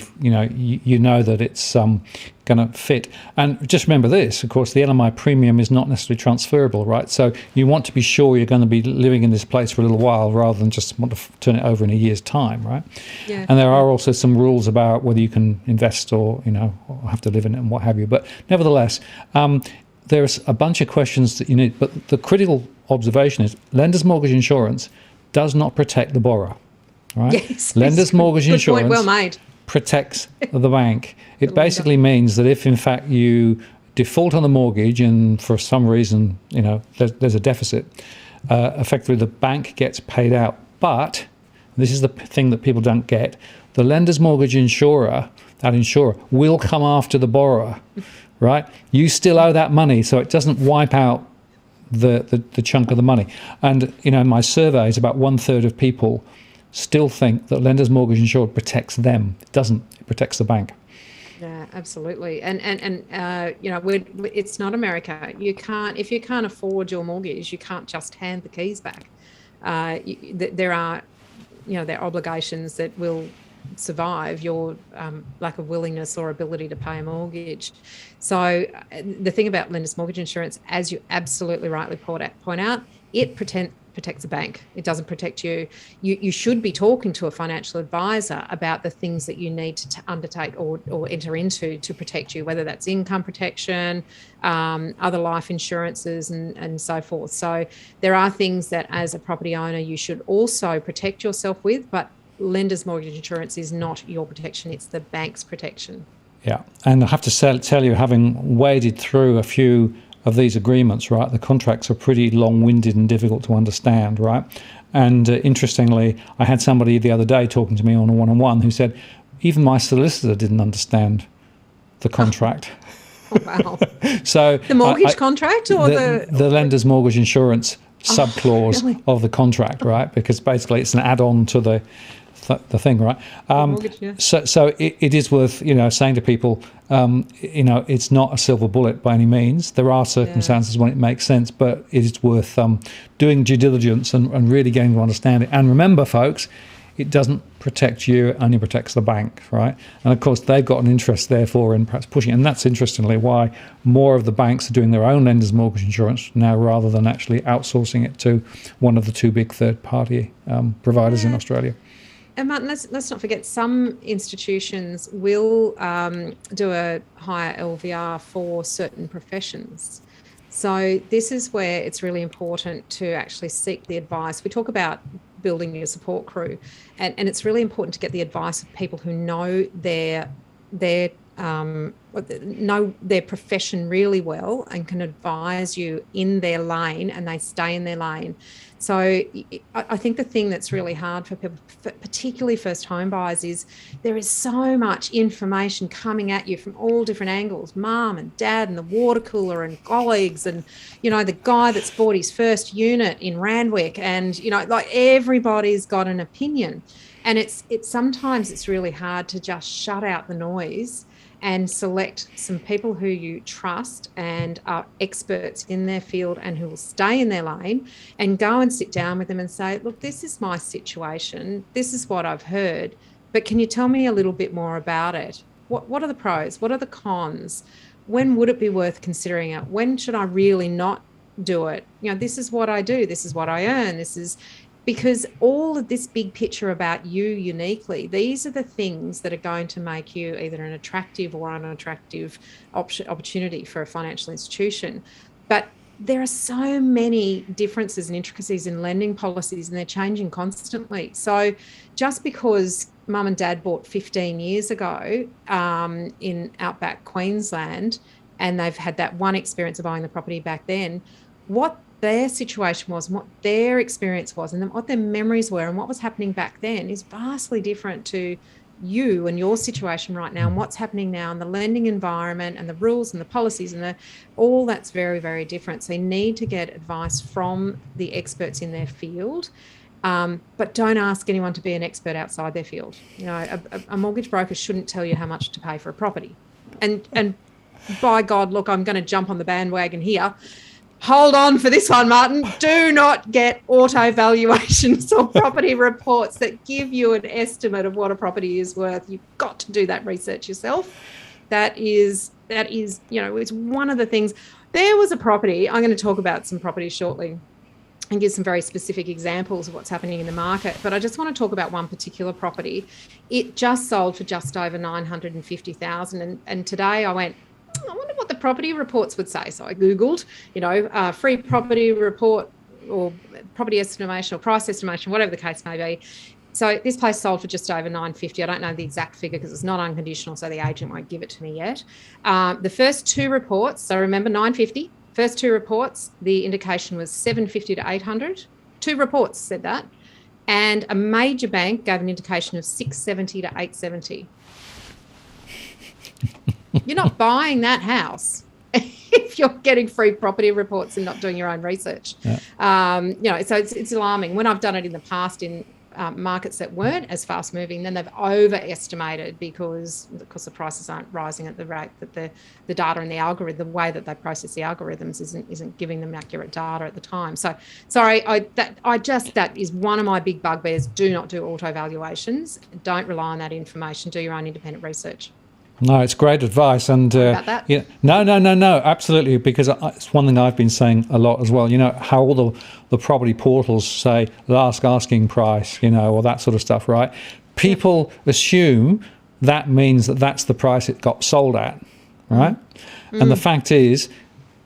know that it's going to fit. And just remember this, of course, the LMI premium is not necessarily transferable, right? So you want to be sure you're going to be living in this place for a little while rather than just want to turn it over in a year's time, right? Yeah. And there are also some rules about whether you can invest or or have to live in it and what have you. But nevertheless, there's a bunch of questions that you need. But the critical observation is lender's mortgage insurance does not protect the borrower. Right? Yes, lender's mortgage insurance point, well made. Protects the bank. It basically means that if in fact you default on the mortgage and for some reason there's a deficit, effectively the bank gets paid out. But this is the thing that people don't get: the lender's mortgage insurer will come after the borrower. Right? You still owe that money, so it doesn't wipe out the chunk of the money. And in my surveys, about 1/3 of people still think that lender's mortgage insured protects them. It doesn't. It protects the bank. Yeah, absolutely. And it's not America. You can't, if you can't afford your mortgage, you can't just hand the keys back. There are obligations that will survive your lack of willingness or ability to pay a mortgage. So the thing about lender's mortgage insurance, as you absolutely rightly point out, it protects a bank. It doesn't protect you. You should be talking to a financial advisor about the things that you need to undertake or enter into to protect you, whether that's income protection, other life insurances and so forth. So there are things that as a property owner you should also protect yourself with, but lender's mortgage insurance is not your protection, it's the bank's protection. Yeah, and I have to tell you, having waded through a few of these agreements, right, the contracts are pretty long-winded and difficult to understand, right? And interestingly, I had somebody the other day talking to me on a one-on-one who said, even my solicitor didn't understand the contract. Oh, wow. So the mortgage contract or the lender's mortgage insurance subclause really? of the contract, right? Because basically it's an add-on to the thing, right? Mortgage, yeah. So it is worth, saying to people, it's not a silver bullet by any means. There are circumstances when it makes sense, but it is worth doing due diligence and really getting to understand it. And remember, folks, it doesn't protect you, it only protects the bank, right? And of course, they've got an interest, therefore, in perhaps pushing it. And that's interestingly why more of the banks are doing their own lender's mortgage insurance now rather than actually outsourcing it to one of the two big third-party providers in Australia. And Martin, let's not forget, some institutions will do a higher LVR for certain professions. So this is where it's really important to actually seek the advice. We talk about building your support crew, and it's really important to get the advice of people who know their profession really well and can advise you in their lane, and they stay in their lane. So I think the thing that's really hard for people, particularly first home buyers, is there is so much information coming at you from all different angles, mum and dad and the water cooler and colleagues and, the guy that's bought his first unit in Randwick and, like everybody's got an opinion. And it's sometimes it's really hard to just shut out the noise and select some people who you trust and are experts in their field and who will stay in their lane, and go and sit down with them and say, look, this is my situation. This is what I've heard, but can you tell me a little bit more about it? What are the pros? What are the cons? When would it be worth considering it? When should I really not do it? This is what I do. This is what I earn. This is... Because all of this big picture about you uniquely, these are the things that are going to make you either an attractive or unattractive opportunity for a financial institution. But there are so many differences and intricacies in lending policies, and they're changing constantly. So just because mum and dad bought 15 years ago in outback Queensland, and they've had that one experience of buying the property back then, what their situation was and what their experience was and then what their memories were and what was happening back then is vastly different to you and your situation right now and what's happening now in the lending environment and the rules and the policies and all that's very, very different. So you need to get advice from the experts in their field, but don't ask anyone to be an expert outside their field. A mortgage broker shouldn't tell you how much to pay for a property. And by God, look, I'm going to jump on the bandwagon here. Hold on for this one, Martin. Do not get auto valuations or property reports that give you an estimate of what a property is worth. You've got to do that research yourself. That is, it's one of the things. There was a property, I'm going to talk about some properties shortly and give some very specific examples of what's happening in the market. But I just want to talk about one particular property. It just sold for just over $950,000. And today I went, I wonder what the property reports would say. So I Googled, free property report or property estimation or price estimation, whatever the case may be. So this place sold for just over $950,000. I don't know the exact figure because it's not unconditional, so the agent won't give it to me yet. The first two reports, so remember $950,000, first two reports, the indication was $750,000 to $800,000. Two reports said that. And a major bank gave an indication of $670,000 to $870,000. You're not buying that house if you're getting free property reports and not doing your own research. Yeah. So it's alarming. When I've done it in the past in markets that weren't as fast moving, then they've overestimated because the prices aren't rising at the rate that the data and the algorithm, the way that they process the algorithms isn't giving them accurate data at the time. So sorry, that is one of my big bugbears. Do not do auto valuations. Don't rely on that information. Do your own independent research. No, it's great advice, and about that. yeah, no, absolutely, because it's one thing I've been saying a lot as well. You know how all the property portals say last asking price, you know, or that sort of stuff, right? People assume that means that that's the price it got sold at, right? And the fact is,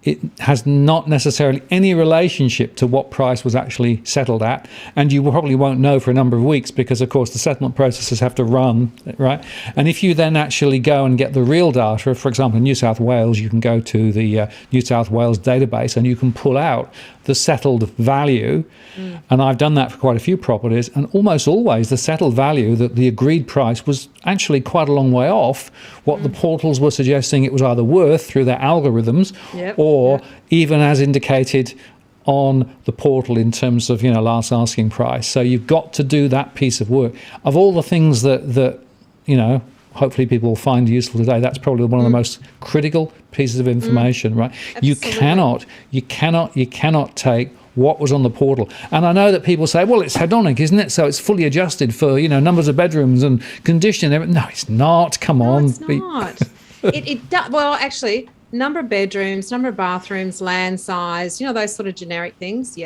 it has not necessarily any relationship to what price was actually settled at, and you probably won't know for a number of weeks because, of course, the settlement processes have to run, right? And if you then actually go and get the real data, for example, in New South Wales, you can go to the New South Wales database and you can pull out the settled value, and I've done that for quite a few properties, and almost always the settled value, that the agreed price, was actually quite a long way off what the portals were suggesting it was either worth through their algorithms, or even as indicated on the portal in terms of, you know, last asking price. So you've got to do that piece of work. Of all the things that you know, hopefully people will find useful today, that's probably one of the most critical pieces of information, right? Absolutely. You cannot take what was on the portal. And I know that people say, well, it's hedonic, isn't it? So it's fully adjusted for, you know, numbers of bedrooms and condition. No, it's not. Come on. It's not. Well, actually, number of bedrooms, number of bathrooms, land size, you know, those sort of generic things.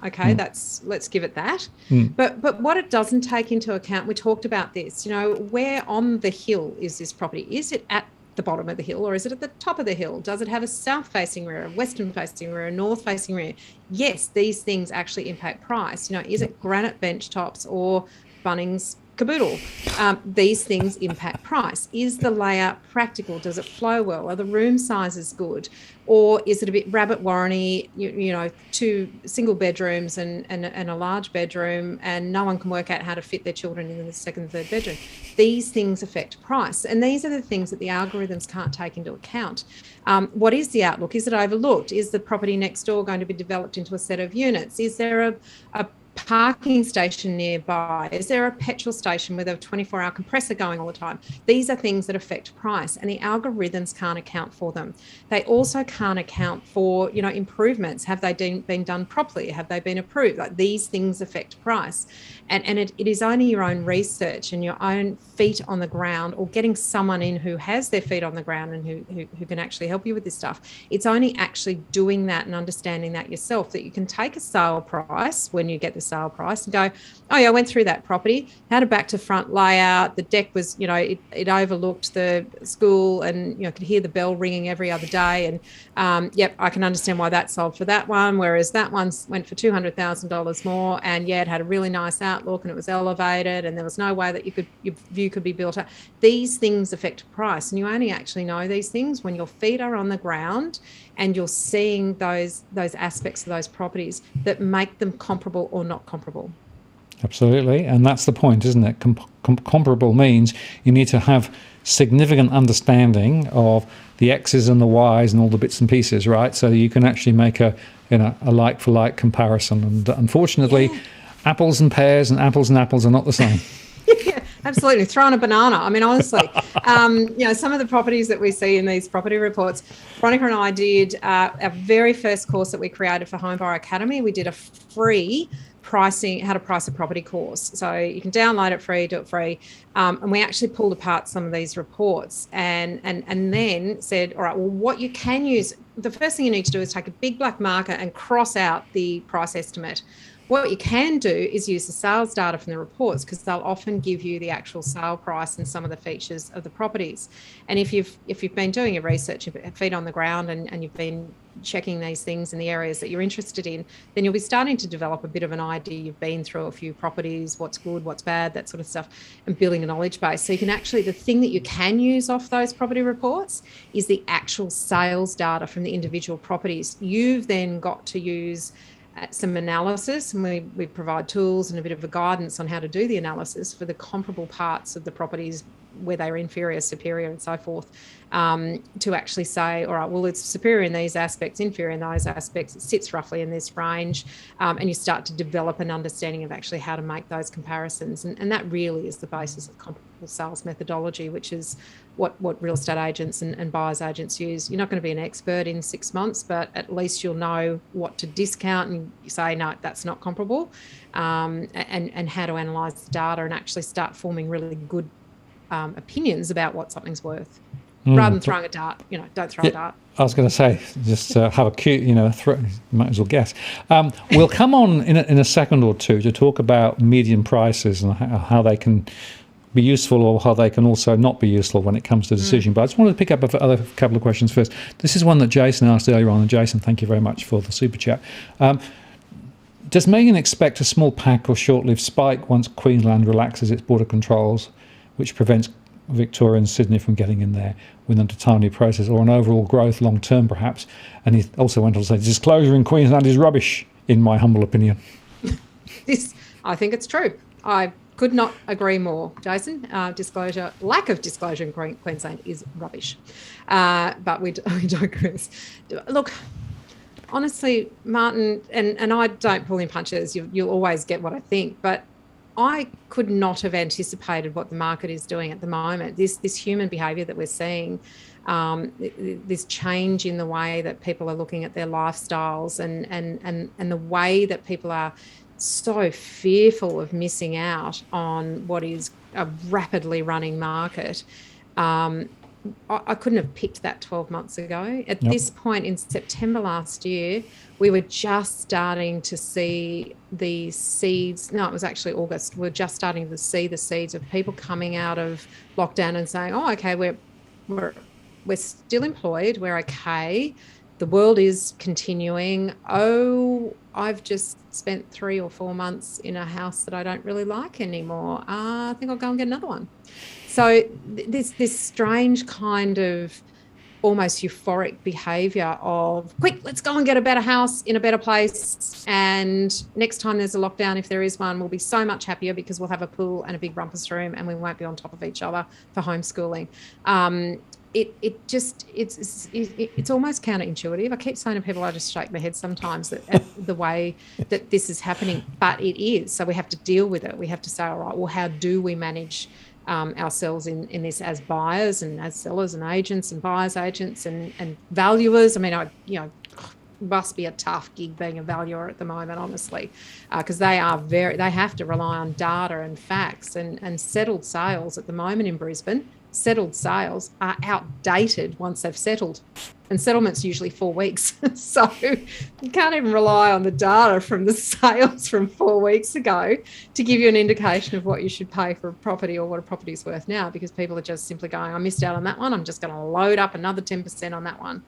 Okay, let's give it that. But what it doesn't take into account, we talked about this, you know, where on the hill is this property? Is it at the bottom of the hill, or is it at the top of the hill? Does it have a south-facing rear, a western-facing rear, a north-facing rear? Yes, these things actually impact price. You know, is it granite bench tops or Bunnings caboodle? These things impact price. Is the layout practical? Does it flow well? Are the room sizes good? Or is it a bit rabbit warren-y, you know, 2 single bedrooms and a large bedroom, and no one can work out how to fit their children in the second and third bedroom? These things affect price. And these are the things that the algorithms can't take into account. What is the outlook? Is it overlooked? Is the property next door going to be developed into a set of units? Is there a parking station nearby? Is there a petrol station with a 24-hour compressor going all the time? These are things that affect price, and the algorithms can't account for them. They also can't account for, you know, improvements. Have they been done properly? Have they been approved? Like, these things affect price. And it is only your own research and your own feet on the ground, or getting someone in who has their feet on the ground and who can actually help you with this stuff. It's only actually doing that and understanding that yourself that you can take a sale price when you get the sale price and go, oh yeah, I went through that property, had a back to front layout, the deck was, you know, it overlooked the school, and, you know, could hear the bell ringing every other day, and yep, I can understand why that sold for that one, whereas that one went for $200,000 more, and yeah, it had a really nice outlook and it was elevated and there was no way that your view could be built up. These things affect price, and you only actually know these things when your feet are on the ground and you're seeing those aspects of those properties that make them comparable or not comparable. Absolutely, and that's the point, isn't it? Comparable means you need to have significant understanding of the X's and the Y's and all the bits and pieces, right? So you can actually make a like-for-like comparison. And unfortunately, apples and pears and apples are not the same. Yeah, absolutely. Throw on a banana. I mean, honestly, you know, some of the properties that we see in these property reports, Veronica and I did our very first course that we created for Homebuyer Academy. We did a free pricing, how to price a property course. So you can download it free, do it free. And we actually pulled apart some of these reports and then said, all right, well, what you can use, the first thing you need to do is take a big black marker and cross out the price estimate. What you can do is use the sales data from the reports, because they'll often give you the actual sale price and some of the features of the properties. And if you've been doing your research, your feet on the ground, and you've been checking these things in the areas that you're interested in, then you'll be starting to develop a bit of an idea. You've been through a few properties, what's good, what's bad, that sort of stuff, and building a knowledge base. So you can actually, the thing that you can use off those property reports is the actual sales data from the individual properties. You've then got to use some analysis, and we provide tools and a bit of a guidance on how to do the analysis for the comparable parts of the properties where they're inferior, superior, and so forth, to actually say, all right, well, it's superior in these aspects, inferior in those aspects, it sits roughly in this range, and you start to develop an understanding of actually how to make those comparisons. And that really is the basis of comparable sales methodology, which is what real estate agents and buyers agents use. You're not going to be an expert in 6 months, but at least you'll know what to discount and say, no, that's not comparable, and how to analyse the data and actually start forming really good opinions about what something's worth, rather than throwing a dart. Don't throw a dart. I was going to say, just have a cute, might as well guess. We'll come on in a second or two to talk about median prices and how they can be useful or how they can also not be useful when it comes to decision. But I just wanted to pick up a couple of questions first. This is one that Jason asked earlier on, and Jason, thank you very much for the super chat. Does Meighan expect a small pack or short-lived spike once Queensland relaxes its border controls, which prevents Victoria and Sydney from getting in there within a timely process, or an overall growth long-term perhaps? And he also went on to say, disclosure in Queensland is rubbish, in my humble opinion. I think it's true. I could not agree more, Jason. Lack of disclosure in Queensland is rubbish. But we digress. Look, honestly, Martin, and I don't pull in punches, you'll always get what I think, but I could not have anticipated what the market is doing at the moment. This human behaviour that we're seeing, this change in the way that people are looking at their lifestyles and the way that people are so fearful of missing out on what is a rapidly running market. I couldn't have picked that 12 months ago. At this point in September last year, we were just starting to see the seeds. No, it was actually August. We're just starting to see the seeds of people coming out of lockdown and saying, "Oh, okay, we're still employed. We're okay. The world is continuing. Oh, I've just spent 3 or 4 months in a house that I don't really like anymore. I think I'll go and get another one." So this strange kind of almost euphoric behaviour of, quick, let's go and get a better house in a better place. And next time there's a lockdown, if there is one, we'll be so much happier because we'll have a pool and a big rumpus room and we won't be on top of each other for homeschooling. It's almost counterintuitive. I keep saying to people, I just shake my head sometimes at the way that this is happening, but it is. So we have to deal with it. We have to say, all right, well, how do we manage ourselves in this as buyers and as sellers and agents and buyers agents and valuers? I mean, must be a tough gig being a valuer at the moment, honestly, because they have to rely on data and facts and settled sales at the moment in Brisbane. Settled sales are outdated once they've settled, and settlement's usually 4 weeks. So you can't even rely on the data from the sales from 4 weeks ago to give you an indication of what you should pay for a property or what a property is worth now, because people are just simply going, I missed out on that one, I'm just going to load up another 10% on that one.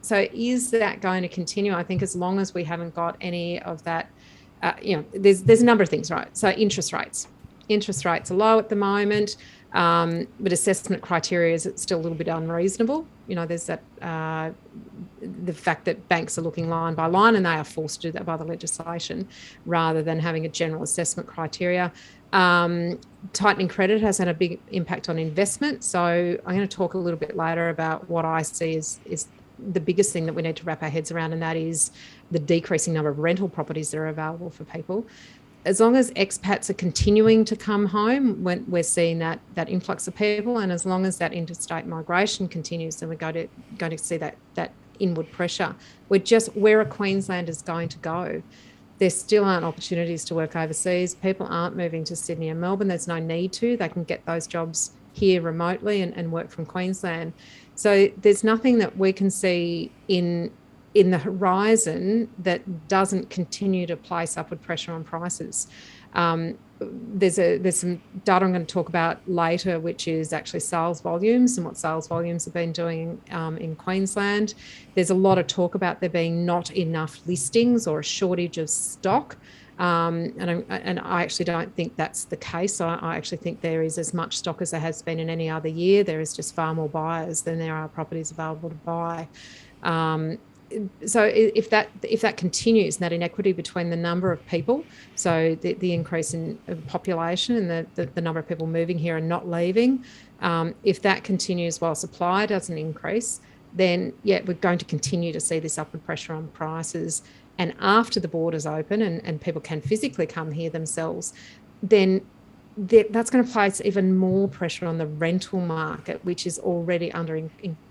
So is that going to continue? I think as long as we haven't got any of that, there's a number of things, right? So interest rates are low at the moment. But assessment criteria is still a little bit unreasonable. There's that the fact that banks are looking line by line, and they are forced to do that by the legislation rather than having a general assessment criteria. Tightening credit has had a big impact on investment. So I'm going to talk a little bit later about what I see is the biggest thing that we need to wrap our heads around, and that is the decreasing number of rental properties that are available for people. As long as expats are continuing to come home, when we're seeing that influx of people, and as long as that interstate migration continues, then we're going to see that inward pressure. Where are Queenslanders going to go? There still aren't opportunities to work overseas. People aren't moving to Sydney and Melbourne. There's no need to. They can get those jobs here remotely and work from Queensland. So there's nothing that we can see in the horizon that doesn't continue to place upward pressure on prices. There's some data I'm going to talk about later, which is actually sales volumes and what sales volumes have been doing in Queensland. There's a lot of talk about there being not enough listings or a shortage of stock. And I actually don't think that's the case. I actually think there is as much stock as there has been in any other year. There is just far more buyers than there are properties available to buy. So if that continues, and that inequity between the number of people, so the increase in population and the number of people moving here and not leaving, if that continues while supply doesn't increase, then we're going to continue to see this upward pressure on prices. And after the borders open and people can physically come here themselves, then that's going to place even more pressure on the rental market, which is already under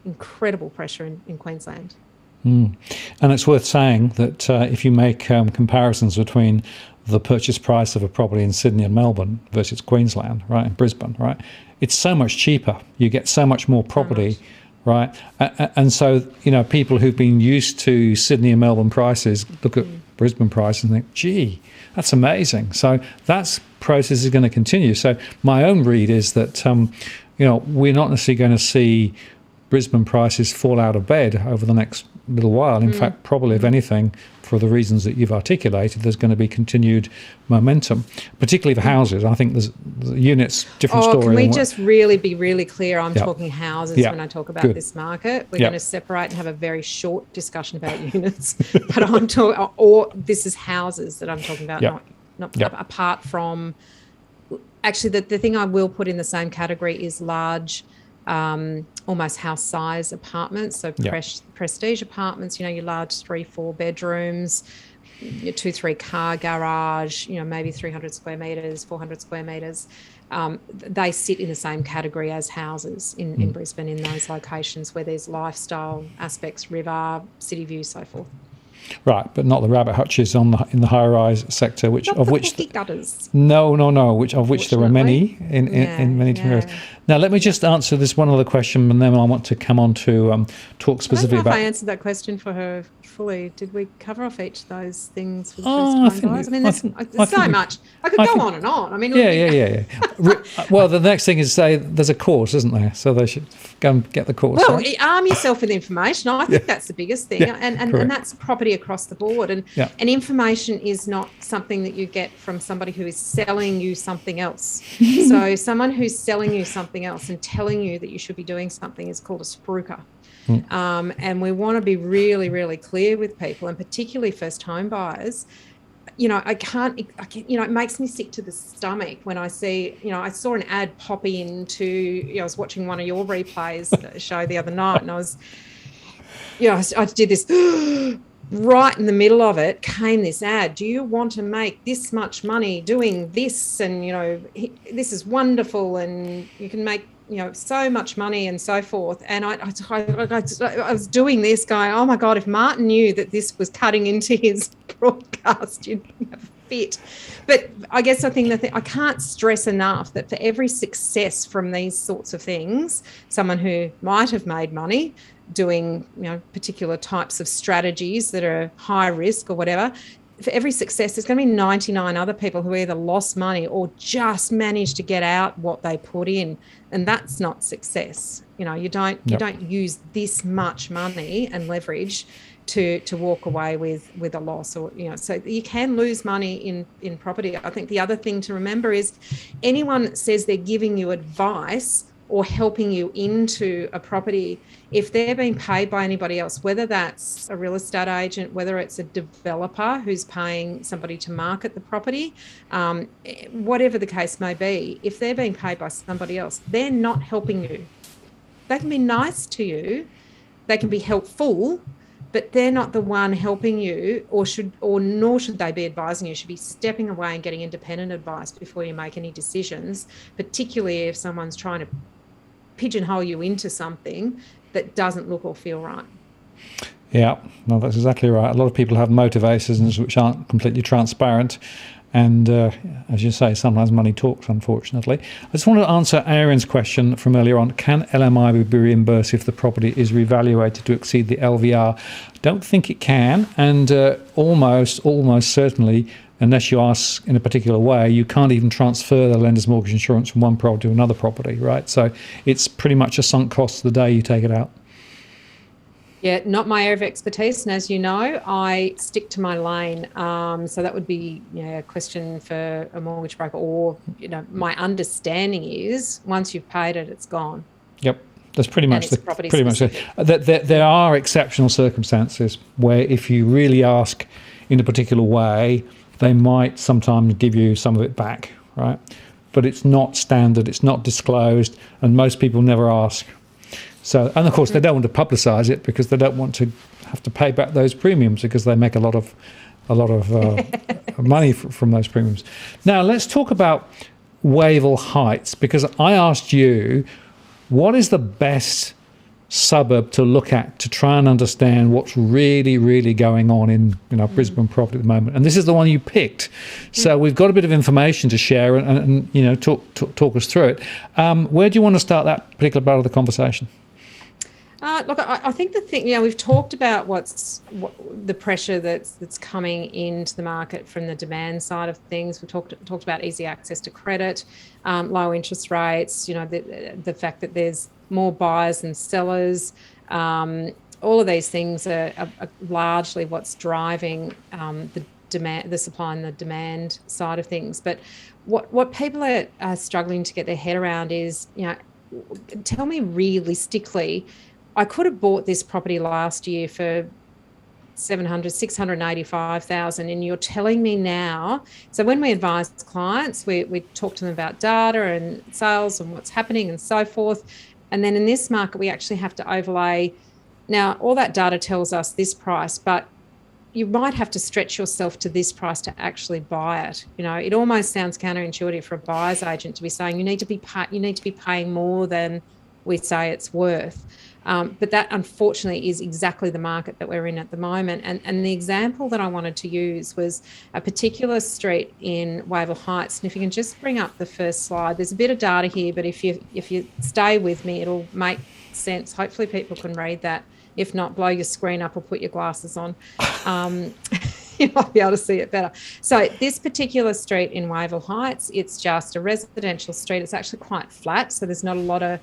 incredible pressure in Queensland. And it's worth saying that if you make comparisons between the purchase price of a property in Sydney and Melbourne versus Queensland, right, and Brisbane, right, it's so much cheaper. You get so much more property, right? And so, people who've been used to Sydney and Melbourne prices look at Brisbane prices and think, gee, that's amazing. So that process is going to continue. So my own read is that, we're not necessarily going to see Brisbane prices fall out of bed over the next little while. In fact, probably, if anything, for the reasons that you've articulated, there's going to be continued momentum, particularly for houses. I think there's units, different story. Can we just really be really clear? I'm talking houses when I talk about this market. We're going to separate and have a very short discussion about units, but I'm talking, or this is houses that I'm talking about, not apart from. Actually, the thing I will put in the same category is large, almost house size apartments. So prestige apartments, your large 3-4 bedrooms, your 2-3 car garage, maybe 300 square meters, 400 square meters. They sit in the same category as houses in Brisbane, in those locations where there's lifestyle aspects, river, city view, so forth. Right, but not the rabbit hutches in the high-rise sector, which gutters. No, which there are many in many different areas. Now, let me just answer this one other question, and then I want to come on to talk specifically about. I answered that question for her fully. Did we cover off each of those things? For the first time, guys? I mean, there's so much. I could go on and on. I mean, yeah. Well, the next thing is say there's a course, isn't there? So they should go and get the course. Well, arm yourself with information. I think that's the biggest thing, and that's property across the board. And information is not something that you get from somebody who is selling you something else. So someone who's selling you something else and telling you that you should be doing something is called a spooker. And we want to be really, really clear with people, and particularly first home buyers. It makes me sick to the stomach when I see, I saw an ad pop into, I was watching one of your replays show the other night, and I was, I did this, right in the middle of it came this ad. Do you want to make this much money doing this? And, this is wonderful, and you can make, so much money and so forth. And I was doing this going, oh my God, if Martin knew that this was cutting into his broadcast, you'd have a fit. But I guess I think I can't stress enough that for every success from these sorts of things, someone who might have made money doing, particular types of strategies that are high risk or whatever, for every success, there's going to be 99 other people who either lost money or just managed to get out what they put in, and that's not success. You don't use this much money and leverage to walk away with a loss, or so you can lose money in property. I think the other thing to remember is anyone that says they're giving you advice or helping you into a property, if they're being paid by anybody else, whether that's a real estate agent, whether it's a developer who's paying somebody to market the property, whatever the case may be, if they're being paid by somebody else, they're not helping you. They can be nice to you, they can be helpful, but they're not the one helping you, nor should they be advising you. You should be stepping away and getting independent advice before you make any decisions, particularly if someone's trying to pigeonhole you into something that doesn't look or feel right. Yeah, no, that's exactly right. A lot of people have motivations which aren't completely transparent. And as you say, sometimes money talks, unfortunately. I just want to answer Aaron's question from earlier on. Can LMI be reimbursed if the property is revaluated to exceed the LVR? Don't think it can. And almost certainly, unless you ask in a particular way, you can't even transfer the lender's mortgage insurance from one property to another property, right? So it's pretty much a sunk cost the day you take it out. Yeah, not my area of expertise. And as you know, I stick to my lane. So that would be a question for a mortgage broker, or, my understanding is once you've paid it, it's gone. Yep. That's pretty much it. There are exceptional circumstances where if you really ask in a particular way, they might sometimes give you some of it back, right? But it's not standard, it's not disclosed, and most people never ask. So, and of course, they don't want to publicise it because they don't want to have to pay back those premiums because they make a lot of money from those premiums. Now, let's talk about Wavell Heights, because I asked you, what is the best suburb to look at to try and understand what's really, really going on in Brisbane property at the moment. And this is the one you picked. So we've got a bit of information to share and talk us through it. Where do you want to start that particular part of the conversation? Look, I think the thing, we've talked about the pressure that's coming into the market from the demand side of things. We talked about easy access to credit, low interest rates, the fact that there's more buyers than sellers. All of these things are largely what's driving the demand, the supply and the demand side of things. But what people are struggling to get their head around is, tell me realistically, I could have bought this property last year for 685,000, and you're telling me now. So when we advise clients, we talk to them about data and sales and what's happening and so forth. And then in this market, we actually have to overlay. Now, all that data tells us this price, but you might have to stretch yourself to this price to actually buy it. It almost sounds counterintuitive for a buyer's agent to be saying you need to be paying more than we say it's worth. But that, unfortunately, is exactly the market that we're in at the moment. And the example that I wanted to use was a particular street in Wavell Heights. And if you can just bring up the first slide, there's a bit of data here, but if you stay with me, it'll make sense. Hopefully people can read that. If not, blow your screen up or put your glasses on. You might be able to see it better. So this particular street in Wavell Heights, it's just a residential street. It's actually quite flat, so there's not a lot of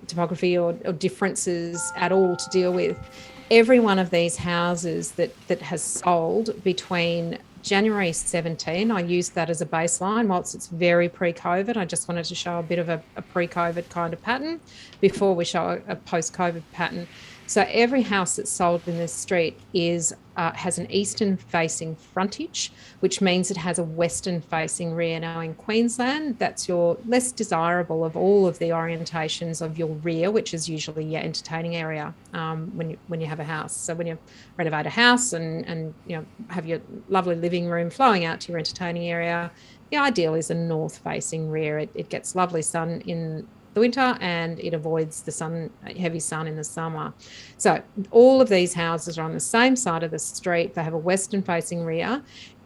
topography or differences at all to deal with. Every one of these houses that has sold between January 17, I used that as a baseline. Whilst it's very pre-COVID, I just wanted to show a bit of a pre-COVID kind of pattern before we show a post-COVID pattern. So every house that's sold in this street has an eastern-facing frontage, which means it has a western-facing rear. Now, in Queensland, that's your less desirable of all of the orientations of your rear, which is usually your entertaining area when you have a house. So when you renovate a house and have your lovely living room flowing out to your entertaining area, the ideal is a north-facing rear. It gets lovely sun in the winter and it avoids the heavy sun in the summer. So all of these houses are on the same side of the street. They have a western facing rear,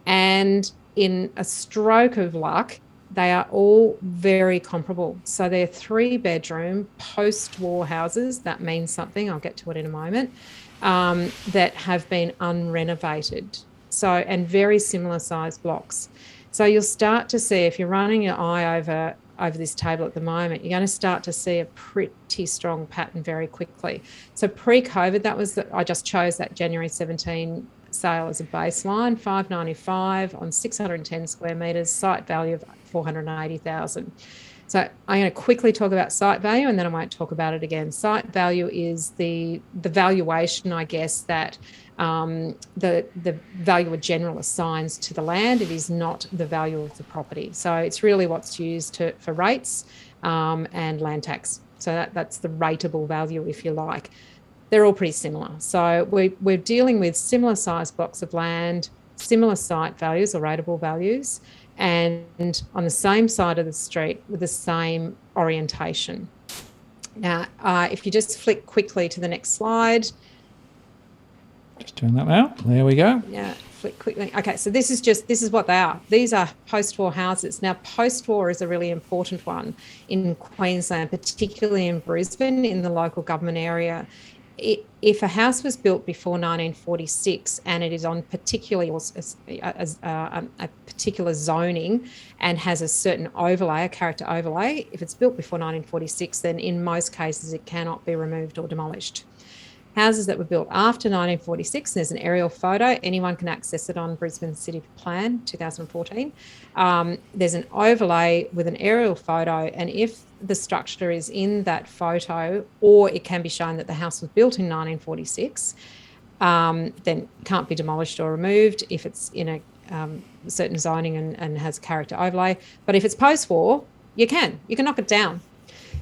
and in a stroke of luck, they are all very comparable. So they're 3-bedroom post-war houses. That means something. I'll get to it in a moment. That have been unrenovated. So, and very similar size blocks. So you'll start to see, if you're running your eye over this table at the moment, you're going to start to see a pretty strong pattern very quickly. So pre-COVID, I just chose that January 17 sale as a baseline, 595 on 610 square metres, site value of 480,000. So I'm going to quickly talk about site value and then I won't talk about it again. Site value is the valuation, I guess, that the valuer general assigns to the land. It is not the value of the property. So it's really what's used for rates and land tax. So that's the rateable value, if you like. They're all pretty similar. So we're dealing with similar size blocks of land, similar site values or rateable values, and on the same side of the street with the same orientation. Now, if you just flick quickly to the next slide. Just doing that now. There we go. Yeah, flick quickly. Okay, so this is what they are. These are post-war houses. Now, post-war is a really important one in Queensland, particularly in Brisbane, in the local government area. If a house was built before 1946 and it is on a particular zoning and has a certain overlay, a character overlay, if it's built before 1946, then in most cases it cannot be removed or demolished. Houses that were built after 1946, there's an aerial photo. Anyone can access it on Brisbane City Plan 2014. There's an overlay with an aerial photo, and if the structure is in that photo, or it can be shown that the house was built in 1946, then can't be demolished or removed if it's in a certain zoning and has character overlay. But if it's post-war, you can knock it down.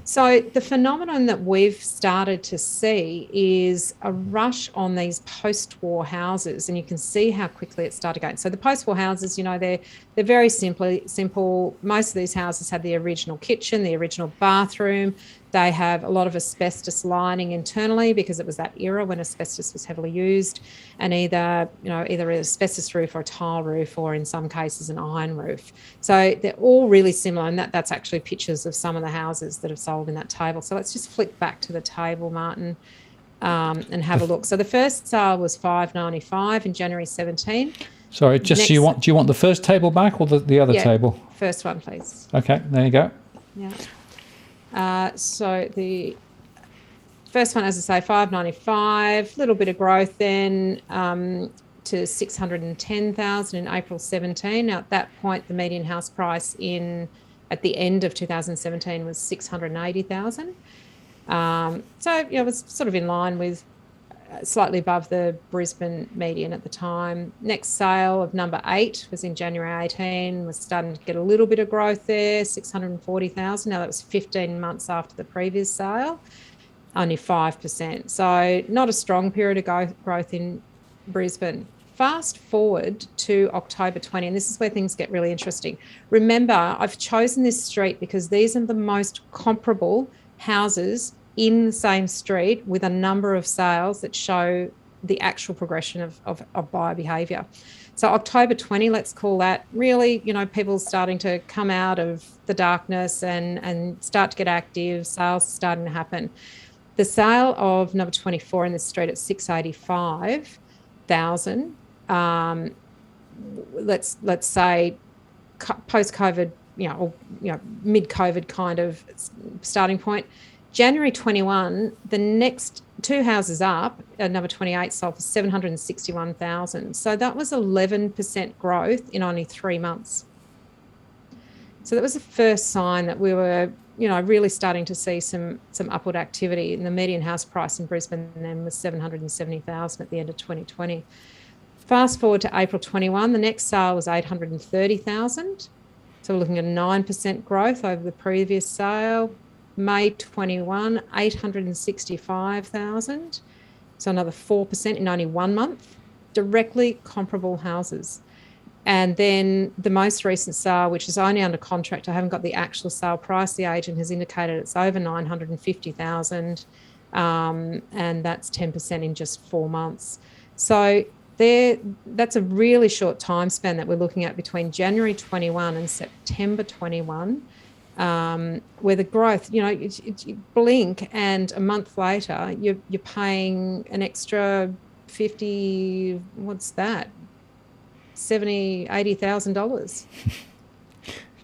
So the phenomenon that we've started to see is a rush on these post-war houses, and you can see how quickly it started going. So the post-war houses, they're They're very simple. Most of these houses have the original kitchen, the original bathroom. They have a lot of asbestos lining internally because it was that era when asbestos was heavily used, and either an asbestos roof or a tile roof, or in some cases an iron roof. So they're all really similar, and that's actually pictures of some of the houses that have sold in that table. So let's just flick back to the table, Martin, and have a look. So the first sale was $595 in January 17. Sorry, do you want the first table back or the other table? First one, please. Okay, there you go. Yeah. So the first one, as I say, $595, little bit of growth then to $610,000 in April 17. Now, at that point, the median house price at the end of 2017 was $680,000. So it was sort of in line with slightly above the Brisbane median at the time. Next sale of number 8 was in January 18, was starting to get a little bit of growth there, $640,000. Now that was 15 months after the previous sale, only 5%. So not a strong period of growth in Brisbane. Fast forward to October 20, and this is where things get really interesting. Remember, I've chosen this street because these are the most comparable houses in the same street with a number of sales that show the actual progression of buyer behaviour. So October 20, let's call that, really, people starting to come out of the darkness and start to get active, sales starting to happen. The sale of number 24 in the street at $685,000, let's say post-COVID, or mid-COVID kind of starting point. January 21, the next 2 houses up, number 28 sold for $761,000. So that was 11% growth in only 3 months. So that was the first sign that we were, really starting to see some upward activity. And the median house price in Brisbane then was $770,000 at the end of 2020. Fast forward to April 21, the next sale was $830,000. So we're looking at a 9% growth over the previous sale. May 21, $865,000. So another 4% in only 1 month. Directly comparable houses. And then the most recent sale, which is only under contract, I haven't got the actual sale price. The agent has indicated it's over $950,000, and that's 10% in just 4 months. So that's a really short time span that we're looking at between January 21 and September 21. Where the growth, you blink and a month later you're paying an extra 50, what's that, $70,000, $80,000.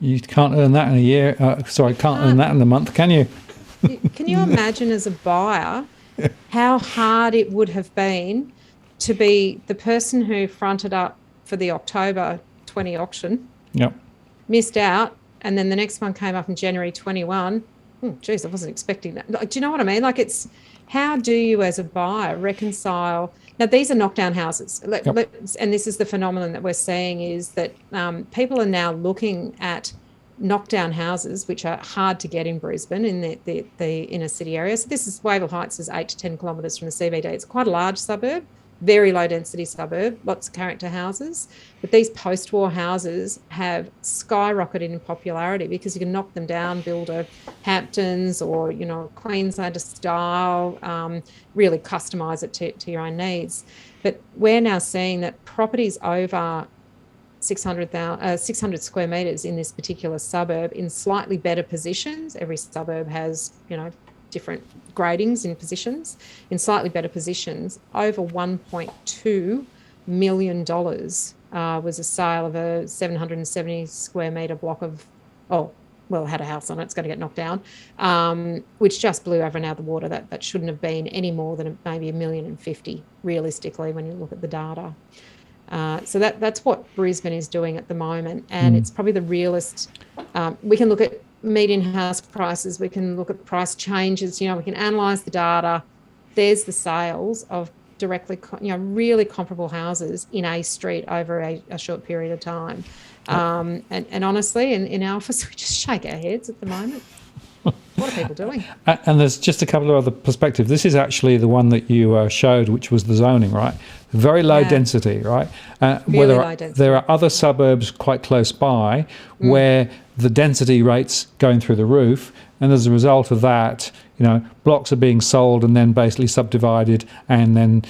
You can't earn that in a year. Can't earn that in a month, can you? Can you imagine as a buyer how hard it would have been to be the person who fronted up for the October 20 auction, missed out, and then the next one came up in January 21. Geez, I wasn't expecting that. Do you know what I mean? Like, it's, how do you as a buyer reconcile? Now, these are knockdown houses. And this is the phenomenon that we're seeing, is that people are now looking at knockdown houses, which are hard to get in Brisbane, in the inner city area. So this is, Wavell Heights is 8 to 10 kilometres from the CBD. It's quite a large suburb. Very low density suburb, lots of character houses. But these post-war houses have skyrocketed in popularity because you can knock them down, build a Hamptons or, Queenslander style, really customise it to your own needs. But we're now seeing that properties over 600 square metres in this particular suburb in slightly better positions. Every suburb has, different gradings in positions, in slightly better positions. Over $1.2 million was a sale of a 770 square metre block of, it had a house on it, it's going to get knocked down, which just blew everyone out of the water. That shouldn't have been any more than maybe $1.05 million, realistically, when you look at the data. So that's what Brisbane is doing at the moment, and it's probably the realest. We can look at median house prices, we can look at price changes, we can analyse the data. There's the sales of directly, really comparable houses in a street over a short period of time. And honestly, in our office, we just shake our heads at the moment. What are people doing? And there's just a couple of other perspectives. This is actually the one that you showed, which was the zoning, right? Very low density, right? Really low density. There are other suburbs quite close by where the density rate's going through the roof, and as a result of that, blocks are being sold and then basically subdivided, and then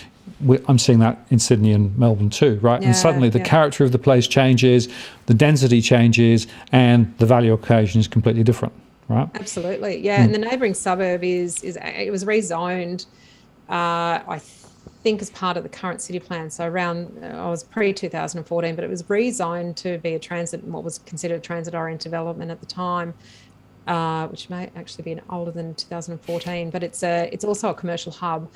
I'm seeing that in Sydney and Melbourne too, right? And suddenly the character of the place changes, the density changes, and the value equation is completely different, right? Absolutely, yeah. And the neighbouring suburb it was rezoned, I think, as part of the current city plan. So around, I was pre-2014, but it was rezoned to be what was considered a transit-oriented development at the time, which may actually be older than 2014. But it's also a commercial hub.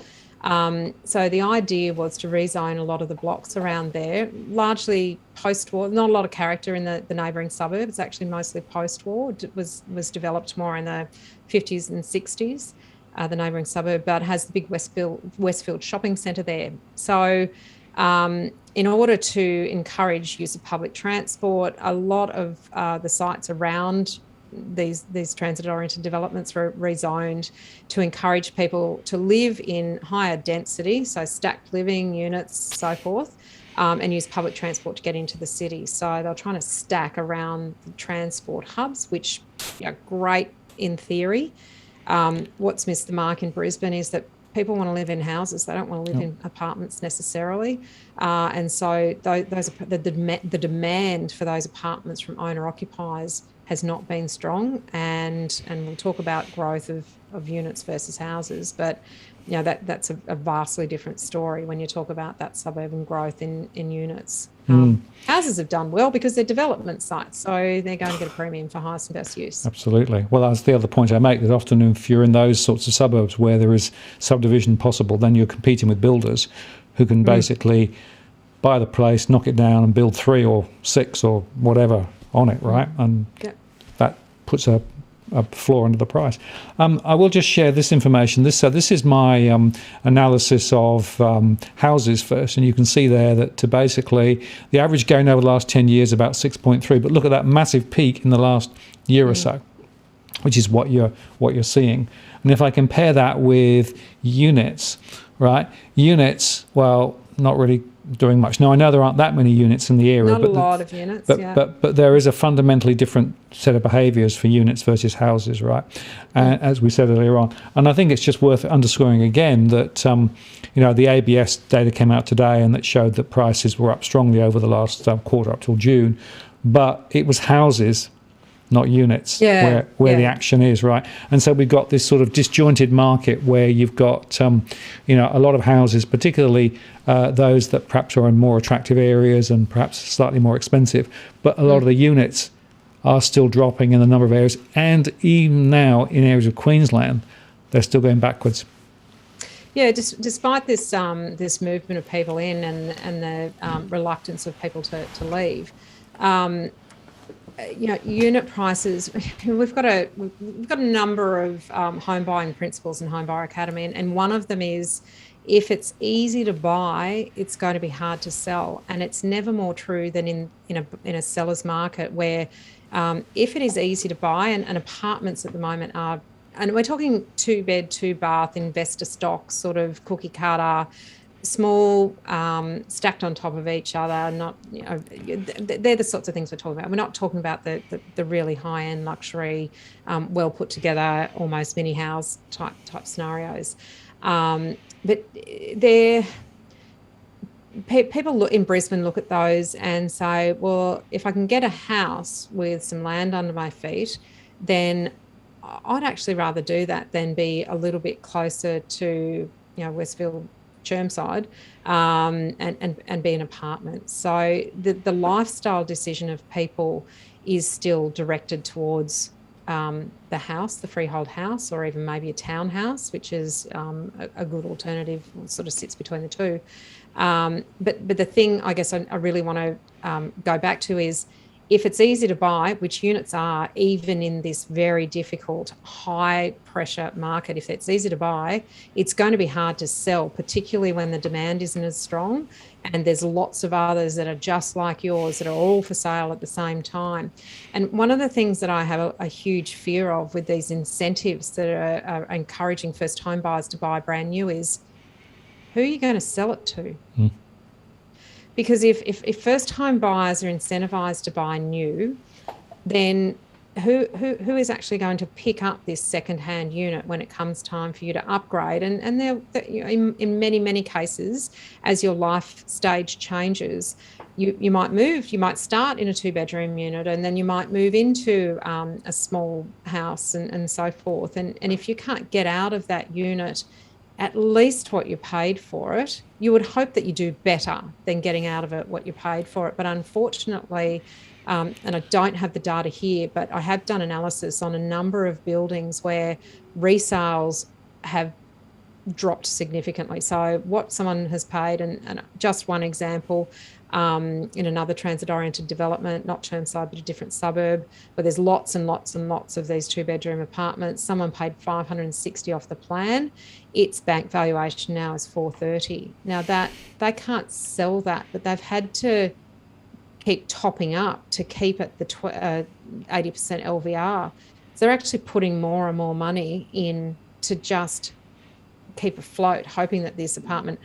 So the idea was to rezone a lot of the blocks around there, largely post-war. Not a lot of character in the neighbouring suburb. It's actually mostly post-war. It was developed more in the 50s and 60s. The neighbouring suburb, but has the big Westfield shopping centre there. So in order to encourage use of public transport, a lot of the sites around these transit-oriented developments were rezoned to encourage people to live in higher density, so stacked living units, so forth, and use public transport to get into the city. So they're trying to stack around the transport hubs, which are great in theory. What's missed the mark in Brisbane is that people want to live in houses. They don't want to live in apartments necessarily. And so the demand for those apartments from owner-occupiers has not been strong. And we'll talk about growth of units versus houses. But, that's a vastly different story when you talk about that suburban growth in units. Houses have done well because they're development sites, so they're going to get a premium for highest and best use. Absolutely. Well, that's the other point I make, that often if you're in those sorts of suburbs where there is subdivision possible, then you're competing with builders who can basically buy the place, knock it down and build 3 or 6 or whatever on it, right? And that puts a floor under the price. I will just share this information. This is my analysis of houses first, and you can see there that basically the average gain over the last 10 years about 6.3. But look at that massive peak in the last year or so, which is what you're seeing. And if I compare that with units, right? Units, well, not really doing much. Now, I know there aren't that many units in the area. Not a lot of units, but there is a fundamentally different set of behaviours for units versus houses, right? As we said earlier on. And I think it's just worth underscoring again that, the ABS data came out today and that showed that prices were up strongly over the last quarter up till June. But it was houses, not units, where the action is, right? And so we've got this sort of disjointed market where you've got, a lot of houses, particularly those that perhaps are in more attractive areas and perhaps slightly more expensive. But a lot of the units are still dropping in the number of areas. And even now in areas of Queensland, they're still going backwards. Yeah, despite this movement of people in and the reluctance of people to leave, unit prices. We've got a number of home buying principles in Home Buyer Academy, and one of them is if it's easy to buy, it's going to be hard to sell, and it's never more true than in a seller's market where if it is easy to buy, and apartments at the moment are. And we're talking 2-bed, 2-bath, investor stock, sort of cookie cutter, small, stacked on top of each other. Not, they're the sorts of things we're talking about. We're not talking about the really high-end luxury, well put together, almost mini house type scenarios. But people in Brisbane look at those and say, well, if I can get a house with some land under my feet, then I'd actually rather do that than be a little bit closer to, Westfield, Chermside, and be an apartment. So the lifestyle decision of people is still directed towards the house, the freehold house, or even maybe a townhouse, which is a good alternative, sort of sits between the two. But the thing I guess I really want to go back to is if it's easy to buy, which units are, even in this very difficult, high pressure market, if it's easy to buy, it's going to be hard to sell, particularly when the demand isn't as strong. And there's lots of others that are just like yours that are all for sale at the same time. And one of the things that I have a huge fear of with these incentives that are encouraging first home buyers to buy brand new is, who are you going to sell it to? Because if first home buyers are incentivized to buy new, then who is actually going to pick up this second-hand unit when it comes time for you to upgrade? And there, in many cases, as your life stage changes, you might move. You might start in a 2-bedroom unit, and then you might move into a small house and so forth. And if you can't get out of that unit at least what you paid for it, you would hope that you do better than getting out of it what you paid for it. But unfortunately, and I don't have the data here, but I have done analysis on a number of buildings where resales have dropped significantly. So what someone has paid, and just one example, in another transit-oriented development, not Chermside, but a different suburb, where there's lots and lots and lots of these 2-bedroom apartments. Someone paid $560 off the plan. Its bank valuation now is $430. Now that they can't sell that, but they've had to keep topping up to keep at the 80% LVR. So they're actually putting more and more money in to just keep afloat, hoping that this apartment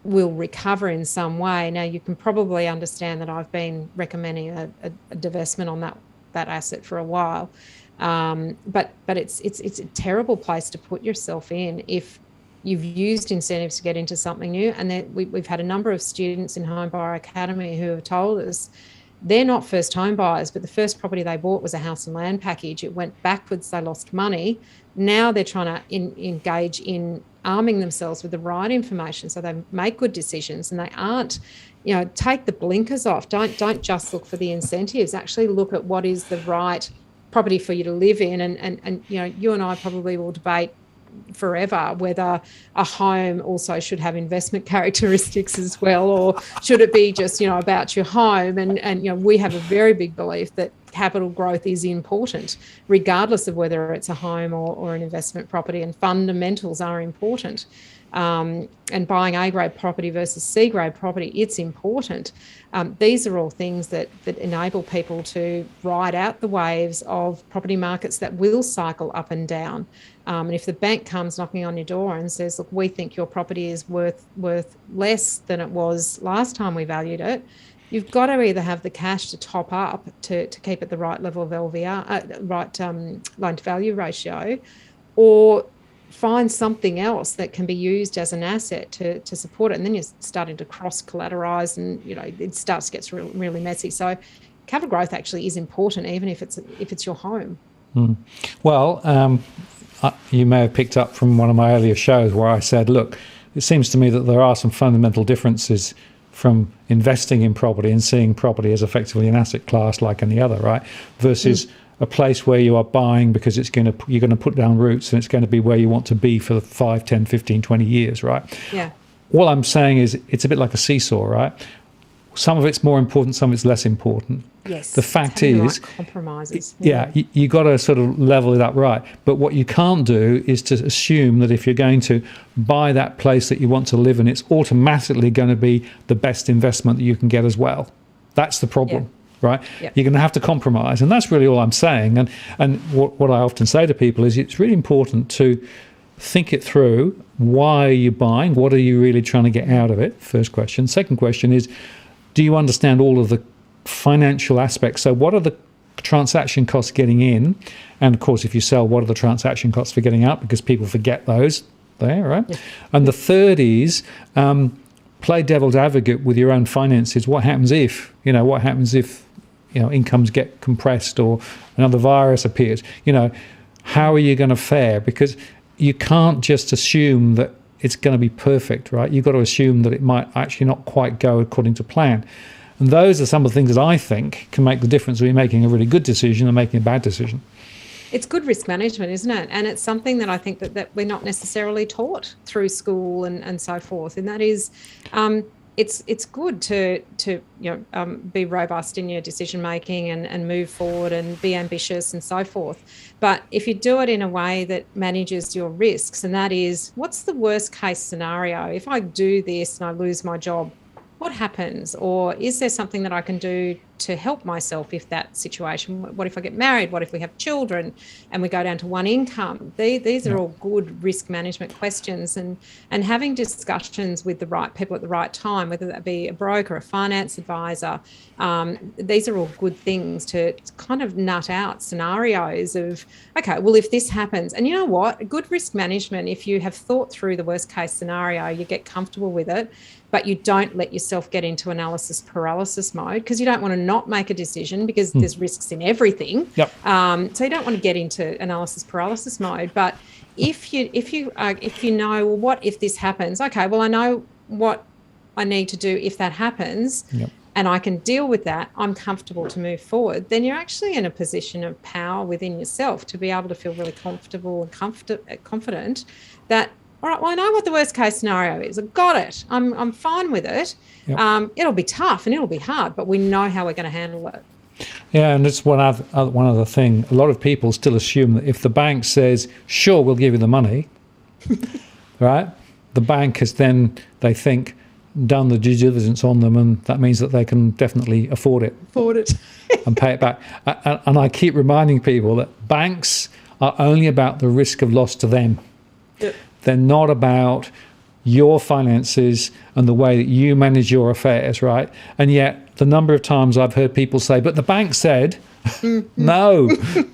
will recover in some way. Now, you can probably understand that I've been recommending a divestment on that asset for a while, but it's a terrible place to put yourself in if you've used incentives to get into something new. And we've had a number of students in Home Buyer Academy who have told us they're not first home buyers, but the first property they bought was a house and land package. It went backwards, they lost money. Now they're trying to engage in arming themselves with the right information so they make good decisions, and they aren't, take the blinkers off. Don't just look for the incentives. Actually look at what is the right property for you to live in. And you and I probably will debate forever whether a home also should have investment characteristics as well, or should it be just about your home. And we have a very big belief that capital growth is important regardless of whether it's a home or an investment property, and fundamentals are important. And buying A-grade property versus C-grade property, it's important. These are all things that enable people to ride out the waves of property markets that will cycle up and down. And if the bank comes knocking on your door and says, look, we think your property is worth less than it was last time we valued it, you've got to either have the cash to top up to keep at the right level of LVR, loan to value ratio, or find something else that can be used as an asset to support it. And then you're starting to cross collateralize, and it starts to get really messy. So capital growth actually is important, even if it's your home. Well, you may have picked up from one of my earlier shows where I said, look, it seems to me that there are some fundamental differences from investing in property and seeing property as effectively an asset class like any other, right? Versus a place where you are buying because you're going to put down roots, and it's going to be where you want to be for 5, 10, 15, 20 years, right? Yeah. All I'm saying is it's a bit like a seesaw, right? Some of it's more important, some of it's less important. Yes. The fact is, compromises. You got to sort of level it up right. But what you can't do is to assume that if you're going to buy that place that you want to live in, it's automatically going to be the best investment that you can get as well. That's the problem. Yeah. Right? Yep. You're going to have to compromise. And that's really all I'm saying. And what I often say to people is it's really important to think it through. Why are you buying? What are you really trying to get out of it? First question. Second question is, do you understand all of the financial aspects? So what are the transaction costs getting in? And of course, if you sell, what are the transaction costs for getting out? Because people forget those there, right? Yeah. And the third is play devil's advocate with your own finances. What happens if incomes get compressed or another virus appears? How are you going to fare? Because you can't just assume that it's going to be perfect, right? You've got to assume that it might actually not quite go according to plan. And those are some of the things that I think can make the difference between making a really good decision and making a bad decision. It's good risk management, isn't it? And it's something that I think that we're not necessarily taught through school and so forth. And that is it's good to be robust in your decision making and move forward and be ambitious and so forth. But if you do it in a way that manages your risks, and that is, what's the worst case scenario? If I do this and I lose my job, what happens? Or is there something that I can do to help myself if that situation? What if I get married? What if we have children and we go down to one income? These are all good risk management questions, and having discussions with the right people at the right time, whether that be a broker, a finance advisor, these are all good things to kind of nut out scenarios of, okay, well, if this happens, and you know what, good risk management, if you have thought through the worst case scenario, you get comfortable with it, but you don't let yourself get into analysis paralysis mode, because you don't want to not make a decision, because there's risks in everything. Yep. So you don't want to get into analysis paralysis mode. But if you know, well, what if this happens? Okay, well, I know what I need to do if that happens. Yep. And I can deal with that, I'm comfortable to move forward, then you're actually in a position of power within yourself to be able to feel really comfortable and confident that, all right, well, I know what the worst case scenario is. I've got it. I'm fine with it. Yep. It'll be tough and it'll be hard, but we know how we're going to handle it. Yeah, and it's one other thing. A lot of people still assume that if the bank says, sure, we'll give you the money, right, the bank has then, they think, done the due diligence on them, and that means that they can definitely afford it. And pay it back. And I keep reminding people that banks are only about the risk of loss to them. Yep. They're not about your finances and the way that you manage your affairs, right? And yet the number of times I've heard people say, but the bank said, no,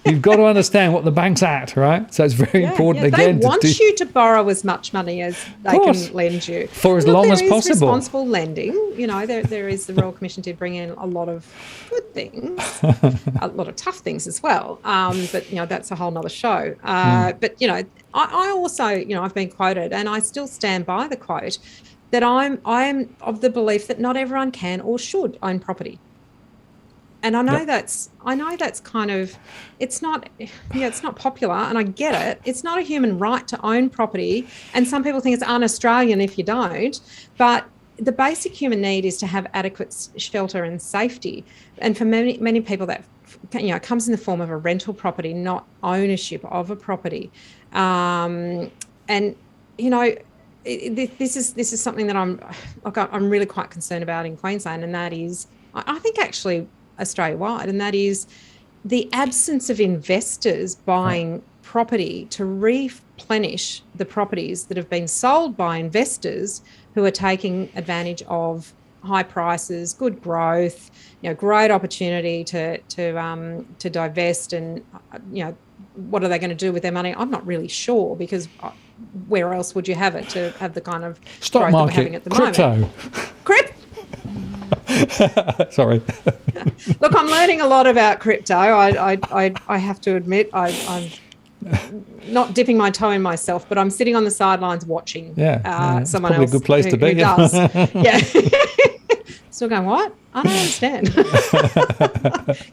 you've got to understand what the bank's at, right? So it's very important again. They want you to borrow as much money as they can lend you. For as long as possible. Responsible lending, there is the Royal Commission did bring in a lot of good things, a lot of tough things as well. But, that's a whole nother show. But, I also, I've been quoted, and I still stand by the quote, that I'm of the belief that not everyone can or should own property. And I know that's kind of, it's not popular, and I get it. It's not a human right to own property, and some people think it's un-Australian if you don't. But the basic human need is to have adequate shelter and safety. And for many people, that comes in the form of a rental property, not ownership of a property. This is something that I'm really quite concerned about in Queensland, and that is, I think actually Australia-wide, and that is the absence of investors buying property to replenish the properties that have been sold by investors who are taking advantage of high prices, good growth, great opportunity to divest, and what are they going to do with their money? I'm not really sure, because where else would you have it to have the kind of stock market, that we're having at the crypto. moment? Crypto. Sorry. Look, I'm learning a lot about crypto. I have to admit, I'm not dipping my toe in myself, but I'm sitting on the sidelines watching. Someone else. Probably a good place to be. Who does. Yeah. Still going, what? I don't understand.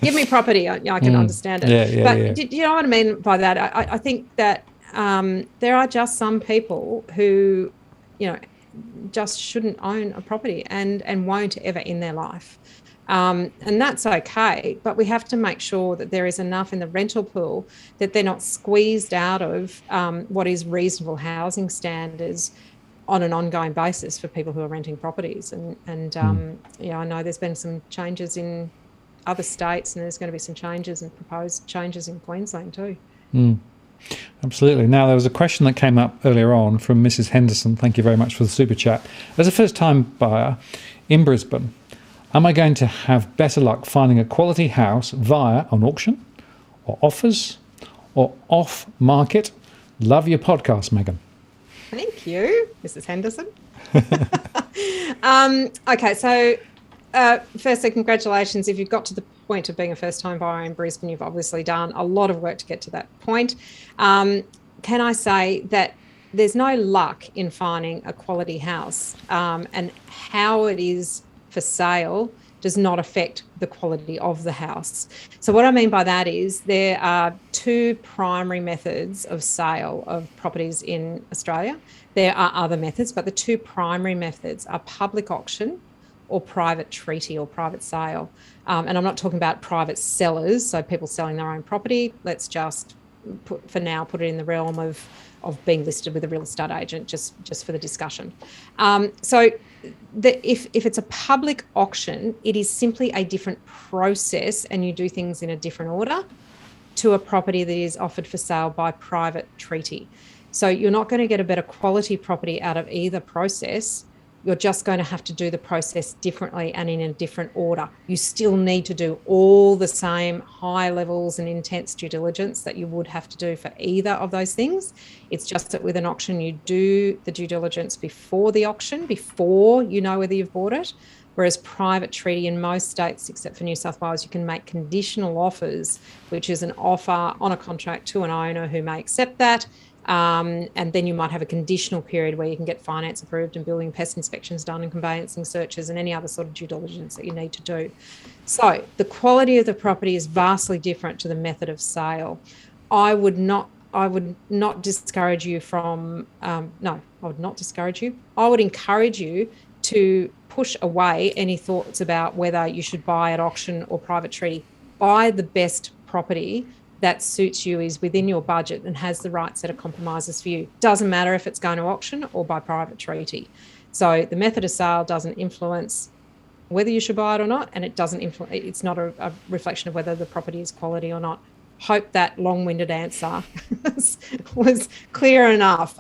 Give me property. I can understand it. But do you know what I mean by that? I think that there are just some people who, just shouldn't own a property and won't ever in their life. And that's okay, but we have to make sure that there is enough in the rental pool that they're not squeezed out of what is reasonable housing standards on an ongoing basis for people who are renting properties. And I know there's been some changes in other states, and there's going to be some changes and proposed changes in Queensland too. Absolutely. Now, there was a question that came up earlier on from Mrs. Henderson. Thank you very much for the super chat. As a first-time buyer in Brisbane, am I going to have better luck finding a quality house via an auction or offers or off-market? Love your podcast, Meighan. Thank you, Mrs. Henderson. Okay, so firstly, congratulations. If you've got to the point of being a first-time buyer in Brisbane, you've obviously done a lot of work to get to that point. Can I say that there's no luck in finding a quality house, and how it is for sale does not affect the quality of the house. So what I mean by that is there are two primary methods of sale of properties in Australia. There are other methods, but the two primary methods are public auction or private treaty or private sale. And I'm not talking about private sellers, so people selling their own property. Let's just put it in the realm of being listed with a real estate agent, just for the discussion. So if it's a public auction, it is simply a different process and you do things in a different order to a property that is offered for sale by private treaty. So you're not going to get a better quality property out of either process. You're just going to have to do the process differently and in a different order. You still need to do all the same high levels and intense due diligence that you would have to do for either of those things. It's just that with an auction, you do the due diligence before the auction, before you know whether you've bought it. Whereas private treaty in most states, except for New South Wales, you can make conditional offers, which is an offer on a contract to an owner who may accept that. And then you might have a conditional period where you can get finance approved and building pest inspections done and conveyancing searches and any other sort of due diligence that you need to do. So the quality of the property is vastly different to the method of sale. I would not discourage you from, I would not discourage you. I would encourage you to push away any thoughts about whether you should buy at auction or private treaty. Buy the best property that suits you, is within your budget and has the right set of compromises for you. Doesn't matter if it's going to auction or by private treaty. So the method of sale doesn't influence whether you should buy it or not, and it doesn't influence. It's not a reflection of whether the property is quality or not. Hope that long-winded answer was clear enough.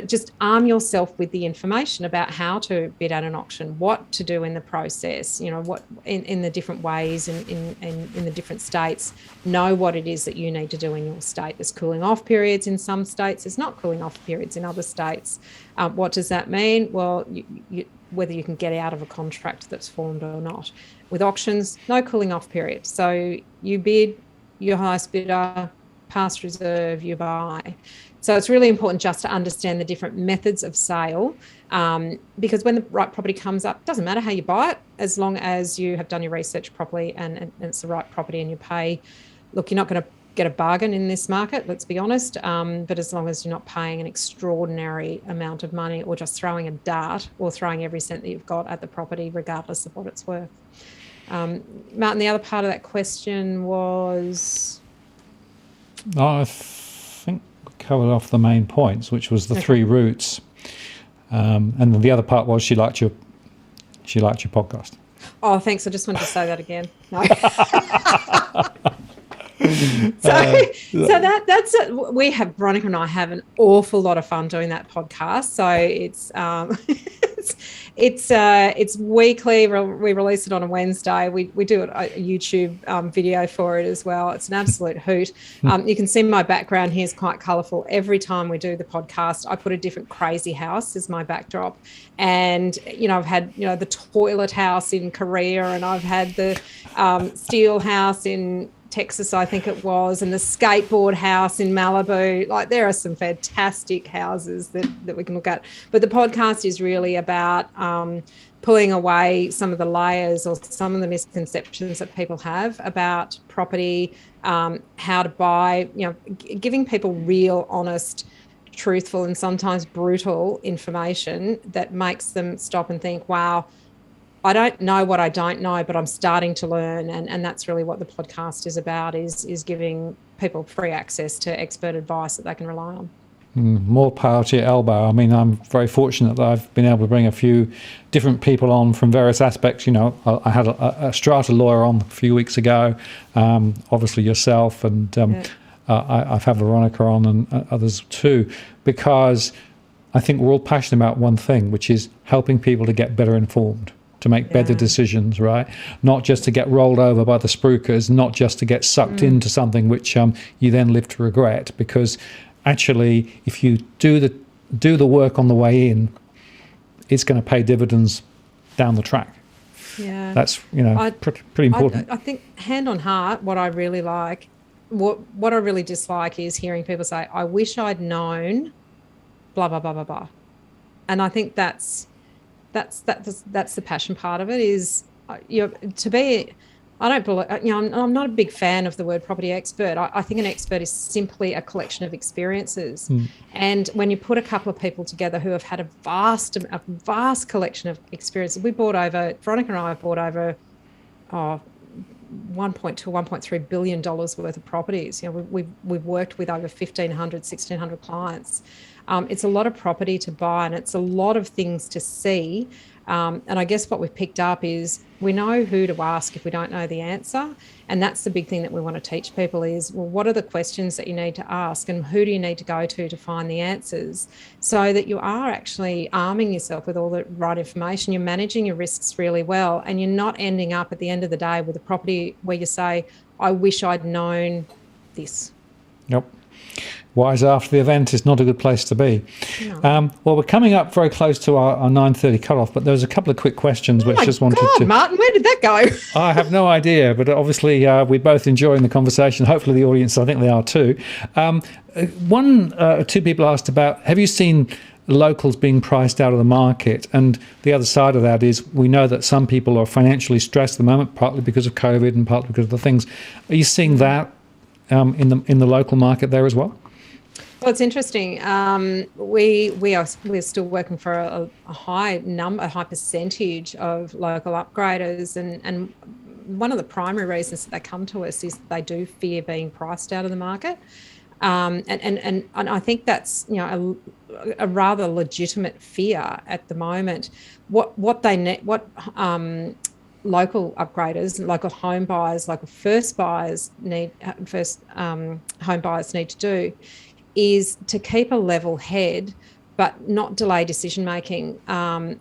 Just arm yourself with the information about how to bid at an auction, what to do in the process, what in the different ways in the different states. Know what it is that you need to do in your state. There's cooling off periods in some states. There's not cooling off periods in other states. What does that mean? Well, whether you can get out of a contract that's formed or not. With auctions, no cooling off period. So you bid, your highest bidder, past reserve, you buy. So it's really important just to understand the different methods of sale, because when the right property comes up, it doesn't matter how you buy it, as long as you have done your research properly and it's the right property and you pay. Look, you're not going to get a bargain in this market, let's be honest, but as long as you're not paying an extraordinary amount of money or just throwing a dart or throwing every cent that you've got at the property, regardless of what it's worth. Martin, the other part of that question was... I think we covered off the main points, which was the three routes, and then the other part was she liked your podcast. Oh, thanks. I just wanted to say that again. No. So that's it. We have, Veronica and I have an awful lot of fun doing that podcast. So it's weekly. We release it on a Wednesday. We do a YouTube video for it as well. It's an absolute hoot. You can see my background here is quite colourful. Every time we do the podcast, I put a different crazy house as my backdrop. And, I've had, the toilet house in Korea, and I've had the steel house in Texas, I think it was, and the skateboard house in Malibu. Like, there are some fantastic houses that we can look at. But the podcast is really about pulling away some of the layers or some of the misconceptions that people have about property, how to buy, giving people real, honest, truthful and sometimes brutal information that makes them stop and think, wow, I don't know what I don't know, but I'm starting to learn. And that's really what the podcast is about, is giving people free access to expert advice that they can rely on. More power to your elbow. I mean, I'm very fortunate that I've been able to bring a few different people on from various aspects. I had a strata lawyer on a few weeks ago, obviously yourself, and I've had Veronica on and others too, because I think we're all passionate about one thing, which is helping people to get better informed, to make better decisions, right? Not just to get rolled over by the spookers, not just to get sucked into something which you then live to regret. Because actually, if you do the work on the way in, it's going to pay dividends down the track. Yeah, that's pretty important. I think, hand on heart, what I really like, what I really dislike is hearing people say, "I wish I'd known," blah blah blah blah blah, and I think that's the passion part of it, is to be, I don't believe, I'm not a big fan of the word property expert. I think an expert is simply a collection of experiences. And when you put a couple of people together who have had a vast collection of experiences, Veronica and I have bought over 1.3 billion dollars worth of properties. We've worked with over 1,600 clients. It's a lot of property to buy, and it's a lot of things to see. And I guess what we've picked up is we know who to ask if we don't know the answer. And that's the big thing that we want to teach people is, well, what are the questions that you need to ask, and who do you need to go to find the answers, so that you are actually arming yourself with all the right information. You're managing your risks really well, and you're not ending up at the end of the day with a property where you say, I wish I'd known this. Yep. Wise after the event is not a good place to be. No. Well, we're coming up very close to our 9:30 cutoff, but there's a couple of quick questions which just wanted to... Martin, where did that go? I have no idea, but obviously we're both enjoying the conversation. Hopefully the audience, I think they are too. Two people asked about, have you seen locals being priced out of the market? And the other side of that is, we know that some people are financially stressed at the moment, partly because of COVID and partly because of the things. Are you seeing that in the local market there as well? Well, it's interesting. We're still working for a high percentage of local upgraders, and one of the primary reasons that they come to us is that they do fear being priced out of the market, and I think that's a rather legitimate fear at the moment. What local upgraders, local home buyers, local first home buyers need to do is to keep a level head, but not delay decision making. I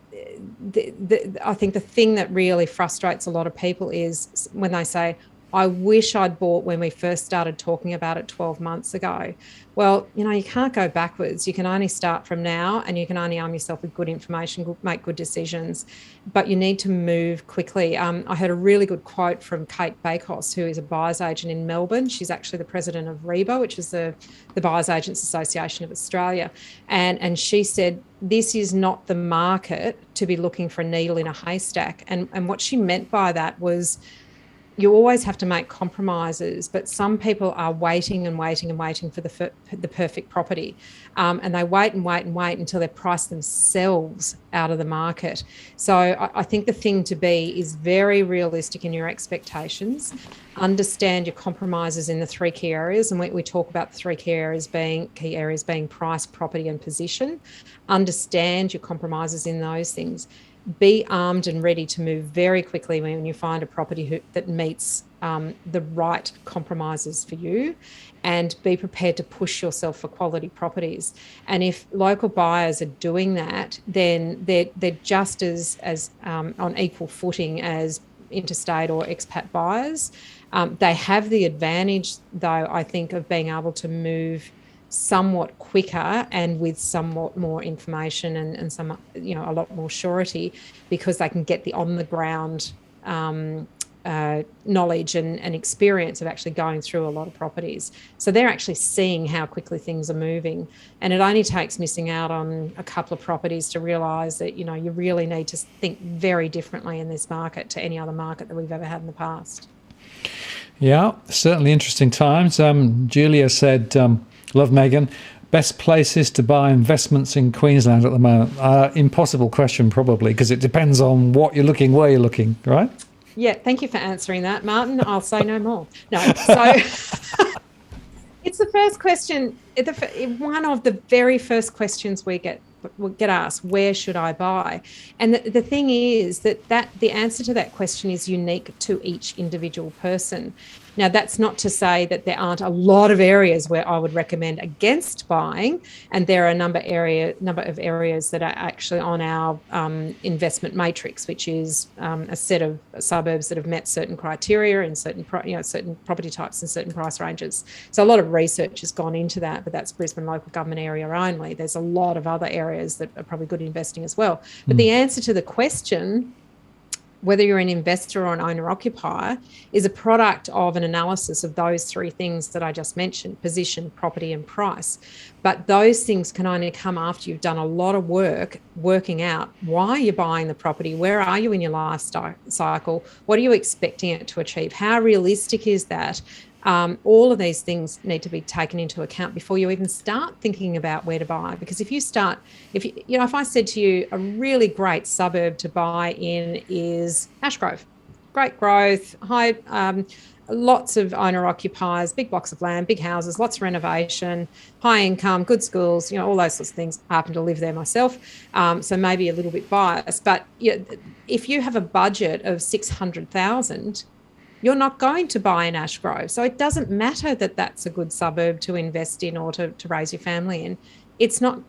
think the thing that really frustrates a lot of people is when they say, I wish I'd bought when we first started talking about it 12 months ago. Well, you can't go backwards. You can only start from now, and you can only arm yourself with good information, make good decisions, but you need to move quickly. I heard a really good quote from Kate Bakos, who is a buyer's agent in Melbourne. She's actually the president of REBA, which is the Buyers Agents Association of Australia. And she said, this is not the market to be looking for a needle in a haystack. And what she meant by that was, you always have to make compromises, but some people are waiting and waiting and waiting for the perfect property. And they wait and wait and wait until they price themselves out of the market. So I think the thing to be is very realistic in your expectations, understand your compromises in the three key areas. And we talk about the three key areas being price, property and position. Understand your compromises in those things. Be armed and ready to move very quickly when you find a property that meets the right compromises for you, and be prepared to push yourself for quality properties. And if local buyers are doing that, then they're just as on equal footing as interstate or expat buyers. They have the advantage, though, I think, of being able to move somewhat quicker and with somewhat more information and some, a lot more surety, because they can get the on the ground knowledge and experience of actually going through a lot of properties. So they're actually seeing how quickly things are moving. And it only takes missing out on a couple of properties to realise that, you really need to think very differently in this market to any other market that we've ever had in the past. Yeah, certainly interesting times. Julia said, love Meighan, best places to buy investments in Queensland at the moment? Impossible question, probably, because it depends on what you're looking, where you're looking, right? Yeah, thank you for answering that, Martin. I'll say no more. No, so it's the first question, one of the very first questions we get asked, where should I buy? And the thing is that the answer to that question is unique to each individual person. Now, that's not to say that there aren't a lot of areas where I would recommend against buying, and there are a number of areas that are actually on our investment matrix, which is a set of suburbs that have met certain criteria and certain property types and certain price ranges. So a lot of research has gone into that, but that's Brisbane local government area only. There's a lot of other areas that are probably good investing as well. But the answer to the question, whether you're an investor or an owner-occupier, is a product of an analysis of those three things that I just mentioned: position, property, and price. But those things can only come after you've done a lot of work working out why you're buying the property, where are you in your life cycle, what are you expecting it to achieve, how realistic is that? All of these things need to be taken into account before you even start thinking about where to buy. Because if I said to you, a really great suburb to buy in is Ashgrove, great growth, high, lots of owner occupiers, big blocks of land, big houses, lots of renovation, high income, good schools, all those sorts of things. I happen to live there myself, so maybe a little bit biased. But if you have a budget of 600,000, you're not going to buy in Ashgrove. So it doesn't matter that that's a good suburb to invest in or to raise your family in. It's no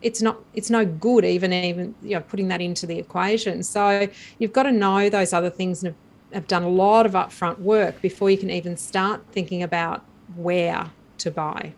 good even putting that into the equation. So you've got to know those other things and have done a lot of upfront work before you can even start thinking about where to buy.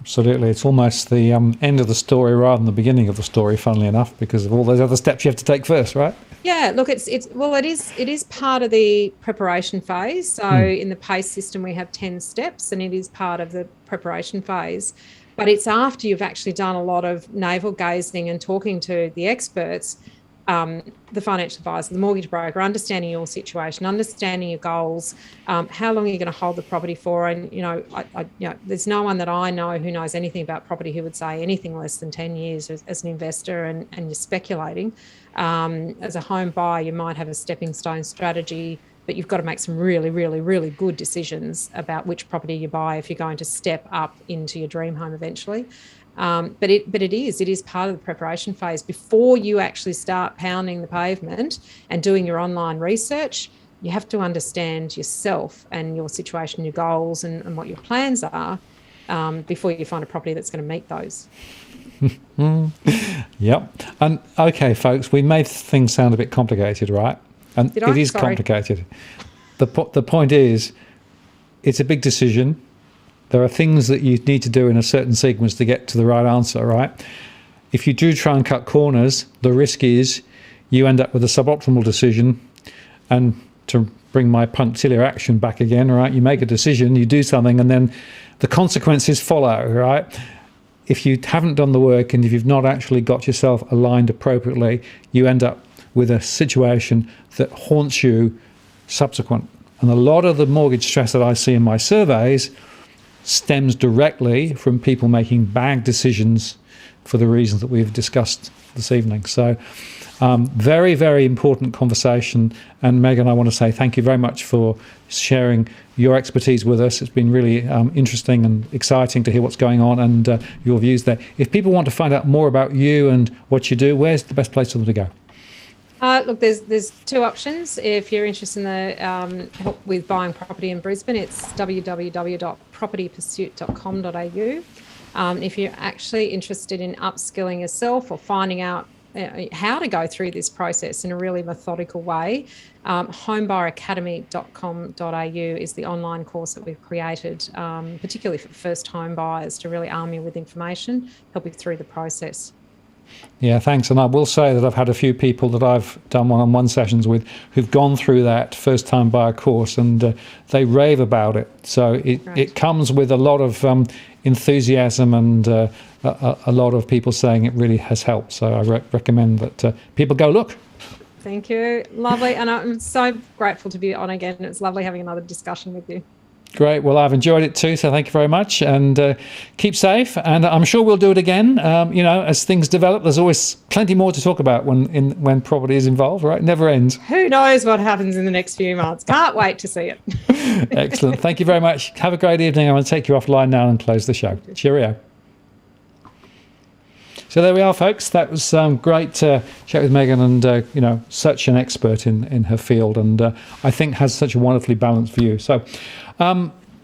Absolutely. It's almost the end of the story rather than the beginning of the story, funnily enough, because of all those other steps you have to take first, right? Yeah, look, it is part of the preparation phase. So in the PACE system, we have 10 steps, and it is part of the preparation phase. But it's after you've actually done a lot of navel gazing and talking to the experts, the financial advisor, the mortgage broker, understanding your situation, understanding your goals, how long are you going to hold the property for? And, there's no one that I know who knows anything about property who would say anything less than 10 years as an investor, and you're speculating. As a home buyer, you might have a stepping stone strategy, but you've got to make some really, really, really good decisions about which property you buy if you're going to step up into your dream home eventually. But it is part of the preparation phase. Before you actually start pounding the pavement and doing your online research, you have to understand yourself and your situation, your goals, and what your plans are before you find a property that's going to meet those. Yep. And okay, folks, we made things sound a bit complicated, right? And it is complicated. The point is, it's a big decision. There are things that you need to do in a certain sequence to get to the right answer, right? If you do try and cut corners, the risk is you end up with a suboptimal decision. And to bring my punctiliar action back again, right? You make a decision, you do something, and then the consequences follow, right? If you haven't done the work and if you've not actually got yourself aligned appropriately, you end up with a situation that haunts you subsequent. And a lot of the mortgage stress that I see in my surveys stems directly from people making bad decisions for the reasons that we've discussed this evening. So very, very important conversation. And Meighan, I want to say thank you very much for sharing your expertise with us. It's been really interesting and exciting to hear what's going on and your views there. If people want to find out more about you and what you do, where's the best place for them to go? Look, there's two options. If you're interested in the help with buying property in Brisbane, it's www.propertypursuit.com.au. If you're actually interested in upskilling yourself or finding out how to go through this process in a really methodical way, homebuyeracademy.com.au is the online course that we've created, particularly for first home buyers, to really arm you with information, help you through the process. Yeah, thanks. And I will say that I've had a few people that I've done one-on-one sessions with who've gone through that first-time buyer course, and they rave about it. So it comes with a lot of enthusiasm and a lot of people saying it really has helped. So I recommend that people go look. Thank you. Lovely. And I'm so grateful to be on again. It's lovely having another discussion with you. Great. Well, I've enjoyed it too, so thank you very much, and keep safe. And I'm sure we'll do it again. As things develop, there's always plenty more to talk about when property is involved, right? It never ends. Who knows what happens in the next few months? Can't wait to see it. Excellent. Thank you very much. Have a great evening. I'm going to take you offline now and close the show. Cheerio. So there we are, folks. That was great to chat with Meighan, and such an expert in her field, and I think has such a wonderfully balanced view. So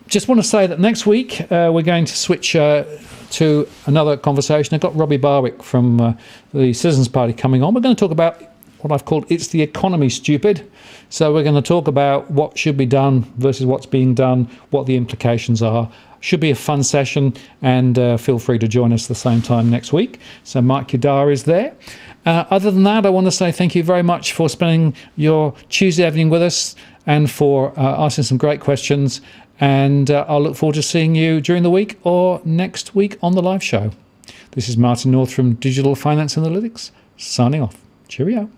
just want to say that next week we're going to switch to another conversation. I've got Robbie Barwick from the Citizens Party coming on. We're going to talk about what I've called "It's the Economy, Stupid." So we're going to talk about what should be done versus what's being done, what the implications are. Should be a fun session, and feel free to join us the same time next week. So mark your diaries there. Other than that, I want to say thank you very much for spending your Tuesday evening with us and for asking some great questions. And I'll look forward to seeing you during the week or next week on the live show. This is Martin North from Digital Finance Analytics, signing off. Cheerio.